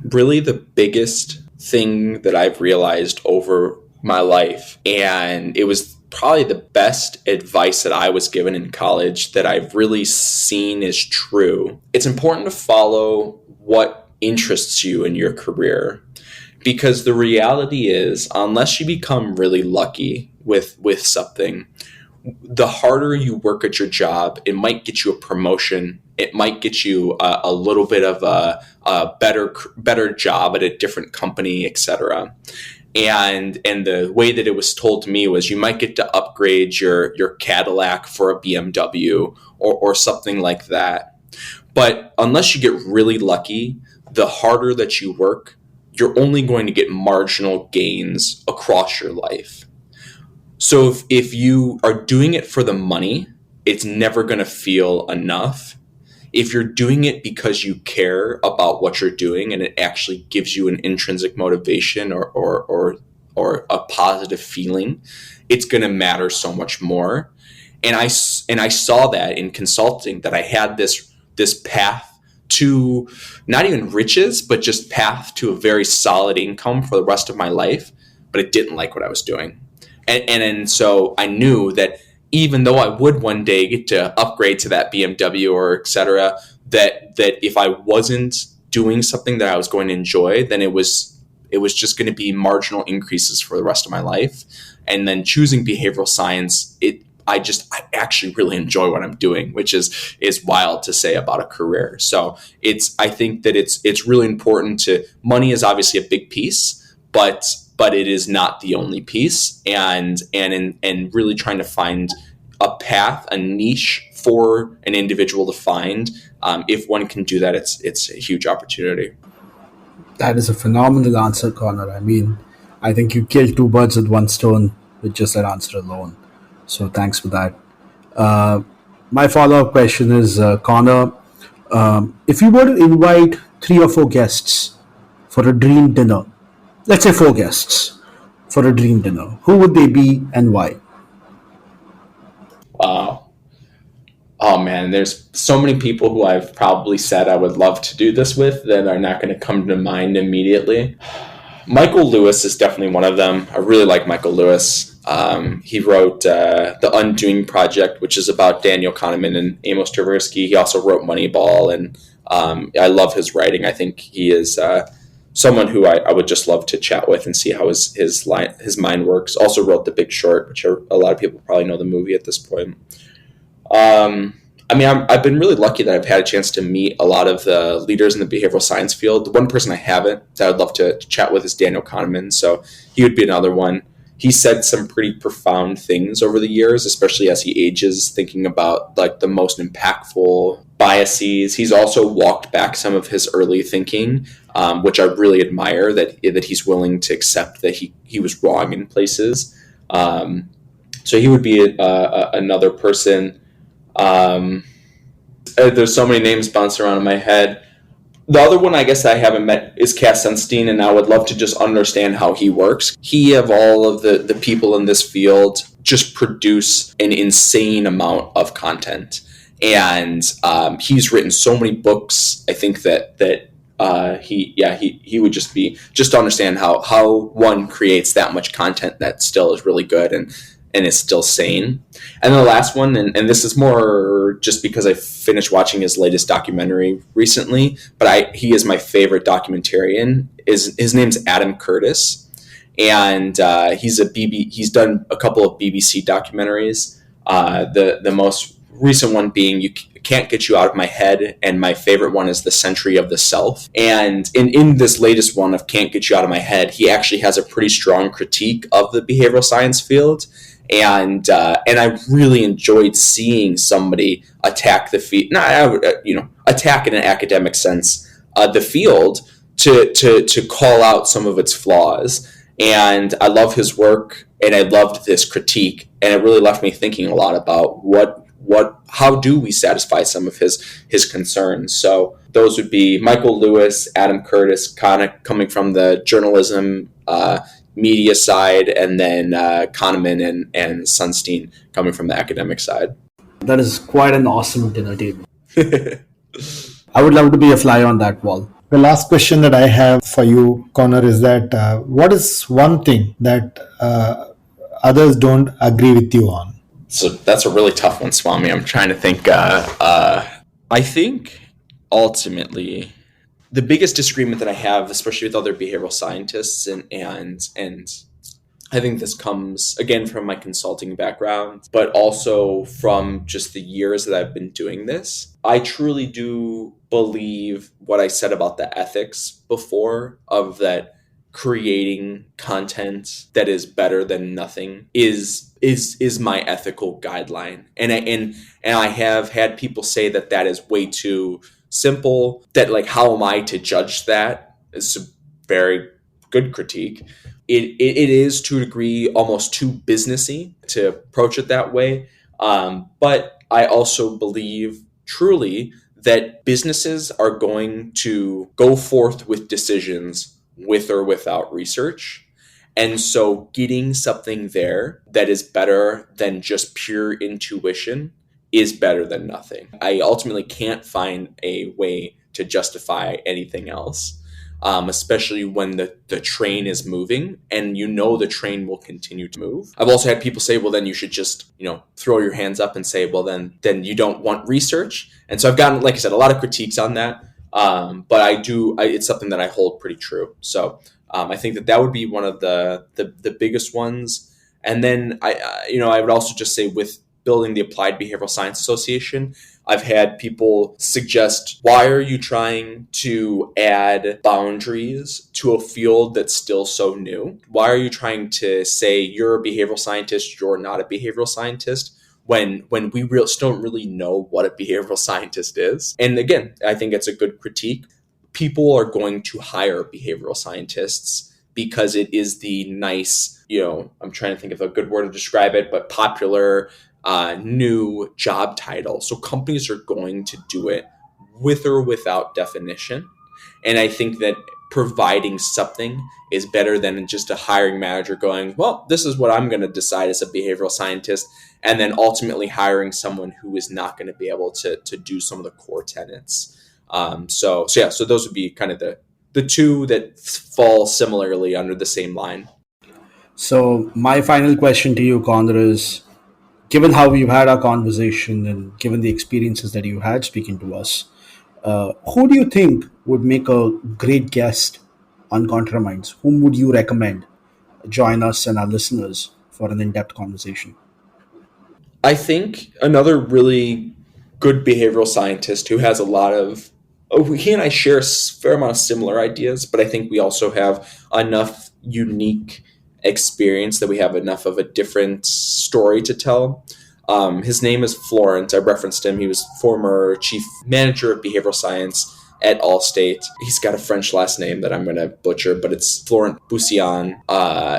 Really the biggest thing that I've realized over my life, and it was probably the best advice that I was given in college that I've really seen is true. It's important to follow what interests you in your career, because the reality is, unless you become really lucky with something, the harder you work at your job, it might get you a promotion. It might get you a little bit of a better job at a different company, etc. And the way that it was told to me was you might get to upgrade your Cadillac for a BMW or something like that. But unless you get really lucky, the harder that you work, you're only going to get marginal gains across your life. So if you are doing it for the money, it's never going to feel enough. If you're doing it because you care about what you're doing and it actually gives you an intrinsic motivation or a positive feeling, it's going to matter so much more. And I saw that in consulting, that I had this path to not even riches, but just path to a very solid income for the rest of my life. But I didn't like what I was doing. And so I knew that even though I would one day get to upgrade to that BMW or et cetera, that if I wasn't doing something that I was going to enjoy, then it was just going to be marginal increases for the rest of my life. And then choosing behavioral science, I actually really enjoy what I'm doing, which is wild to say about a career. So I think that it's really important money is obviously a big piece, but it is not the only piece, and really trying to find a path, a niche for an individual to find. If one can do that, it's a huge opportunity. That is a phenomenal answer, Connor. I mean, I think you killed two birds with one stone with just that answer alone. So thanks for that. My follow-up question is, Connor, if you were to invite 3 or 4 guests for a dream dinner, let's say 4 guests for a dream dinner, who would they be and why? Wow. Oh man, there's so many people who I've probably said I would love to do this with that are not going to come to mind immediately. Michael Lewis is definitely one of them. I really like Michael Lewis. He wrote The Undoing Project, which is about Daniel Kahneman and Amos Tversky. He also wrote Moneyball, and I love his writing. I think he is someone who I would just love to chat with and see how his mind works. Also wrote The Big Short, which a lot of people probably know the movie at this point. I've been really lucky that I've had a chance to meet a lot of the leaders in the behavioral science field. The one person I haven't that I'd love to chat with is Daniel Kahneman. So he would be another one. He said some pretty profound things over the years, especially as he ages, thinking about like the most impactful biases. He's also walked back some of his early thinking, which I really admire that he's willing to accept that he was wrong in places. So he would be another person. There's so many names bouncing around in my head. The other one I guess I haven't met is Cass Sunstein, and I would love to just understand how he works. He, of all of the people in this field, just produce an insane amount of content. And he's written so many books. I think that he would just to understand how one creates that much content that still is really good and is still sane. And then the last one, and this is more just because I finished watching his latest documentary recently, but he is my favorite documentarian. His name's Adam Curtis, and he's done a couple of BBC documentaries. The most recent one being You Can't Get You Out of My Head, and my favorite one is The Century of the Self. And in this latest one of Can't Get You Out of My Head, he actually has a pretty strong critique of the behavioral science field. And I really enjoyed seeing somebody attack the field, attack in an academic sense, the field to call out some of its flaws. And I love his work, and I loved this critique, and it really left me thinking a lot about how do we satisfy some of his concerns. So those would be Michael Lewis, Adam Curtis, kind of coming from the journalism media side, and then Kahneman and Sunstein coming from the academic side. That is quite an awesome dinner table. I would love to be a fly on that wall. The last question that I have for you, Connor, is that what is one thing that others don't agree with you on? So that's a really tough one, Swami. I'm trying to think. I think ultimately the biggest disagreement that I have, especially with other behavioral scientists, and I think this comes again from my consulting background, but also from just the years that I've been doing this. I truly do believe what I said about the ethics before, of that creating content that is better than nothing is my ethical guideline. And I have had people say that is way too simple, that like, how am I to judge that? It's a very good critique. It is to a degree almost too businessy to approach it that way. But I also believe truly that businesses are going to go forth with decisions with or without research. And so getting something there that is better than just pure intuition is better than nothing. I ultimately can't find a way to justify anything else, especially when the train is moving and the train will continue to move. I've also had people say, well, then you should just, throw your hands up and say, well, then you don't want research. And so I've gotten, like I said, a lot of critiques on that. But it's something that I hold pretty true. So I think that would be one of the biggest ones. And then I would also just say, with building the Applied Behavioral Science Association, I've had people suggest, why are you trying to add boundaries to a field that's still so new? Why are you trying to say you're a behavioral scientist, you're not a behavioral scientist, when we still don't really know what a behavioral scientist is? And again, I think it's a good critique. People are going to hire behavioral scientists because it is the nice, I'm trying to think of a good word to describe it, but popular new job title. So companies are going to do it with or without definition. And I think that providing something is better than just a hiring manager going, well, this is what I'm going to decide as a behavioral scientist, and then ultimately hiring someone who is not going to be able to do some of the core tenets. So those would be kind of the two that fall similarly under the same line. So my final question to you, Connor, is, given how we've had our conversation and given the experiences that you had speaking to us, who do you think would make a great guest on ContraMinds? Whom would you recommend join us and our listeners for an in-depth conversation? I think another really good behavioral scientist who has a lot of, he and I share a fair amount of similar ideas, but I think we also have enough unique experience that we have enough of a different story to tell. His name is Florent. I referenced him. He was former chief manager of behavioral science at Allstate. He's got a French last name that I'm going to butcher, but it's Florent Boussian.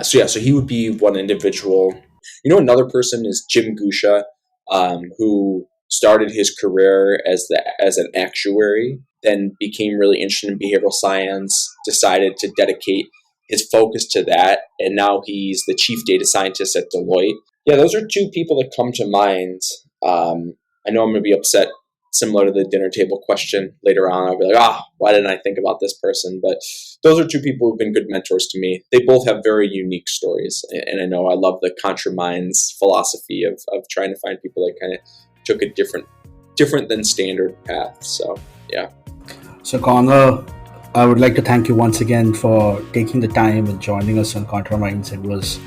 So he would be one individual. Another person is Jim Gusha, who started his career as an actuary, then became really interested in behavioral science, decided to dedicate his focus to that, and now he's the chief data scientist at Deloitte. Yeah, those are two people that come to mind. I know I'm going to be upset, similar to the dinner table question later on. I'll be like, why didn't I think about this person? But those are two people who've been good mentors to me. They both have very unique stories. And I know I love the ContraMinds philosophy of trying to find people that kind of took a different than standard path. So, yeah. So, Connor, I would like to thank you once again for taking the time and joining us on ContraMinds. It was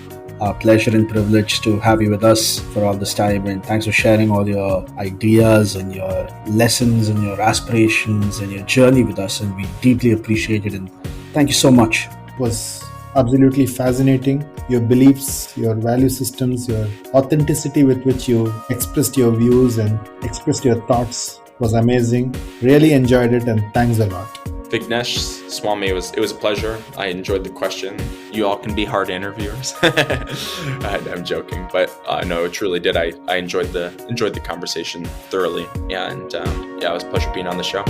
a pleasure and privilege to have you with us for all this time, and thanks for sharing all your ideas and your lessons and your aspirations and your journey with us, and we deeply appreciate it, and thank you so much. It was absolutely fascinating. Your beliefs, your value systems, your authenticity with which you expressed your views and expressed your thoughts was amazing. Really enjoyed it, and thanks a lot. Vignesh, Swami, it was a pleasure. I enjoyed the question. You all can be hard interviewers. I'm joking, but no, it truly did. I enjoyed the conversation thoroughly, and it was a pleasure being on the show.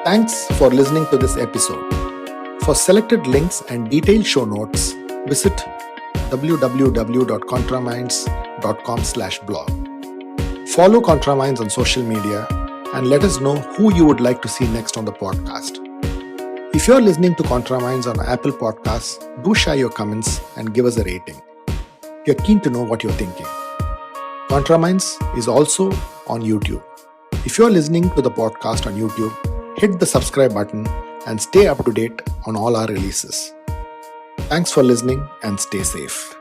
Thanks for listening to this episode. For selected links and detailed show notes, visit www.contraminds.com/blog. Follow ContraMinds on social media and let us know who you would like to see next on the podcast. If you're listening to ContraMinds on Apple Podcasts, do share your comments and give us a rating. We are keen to know what you're thinking. ContraMinds is also on YouTube. If you're listening to the podcast on YouTube, hit the subscribe button and stay up to date on all our releases. Thanks for listening and stay safe.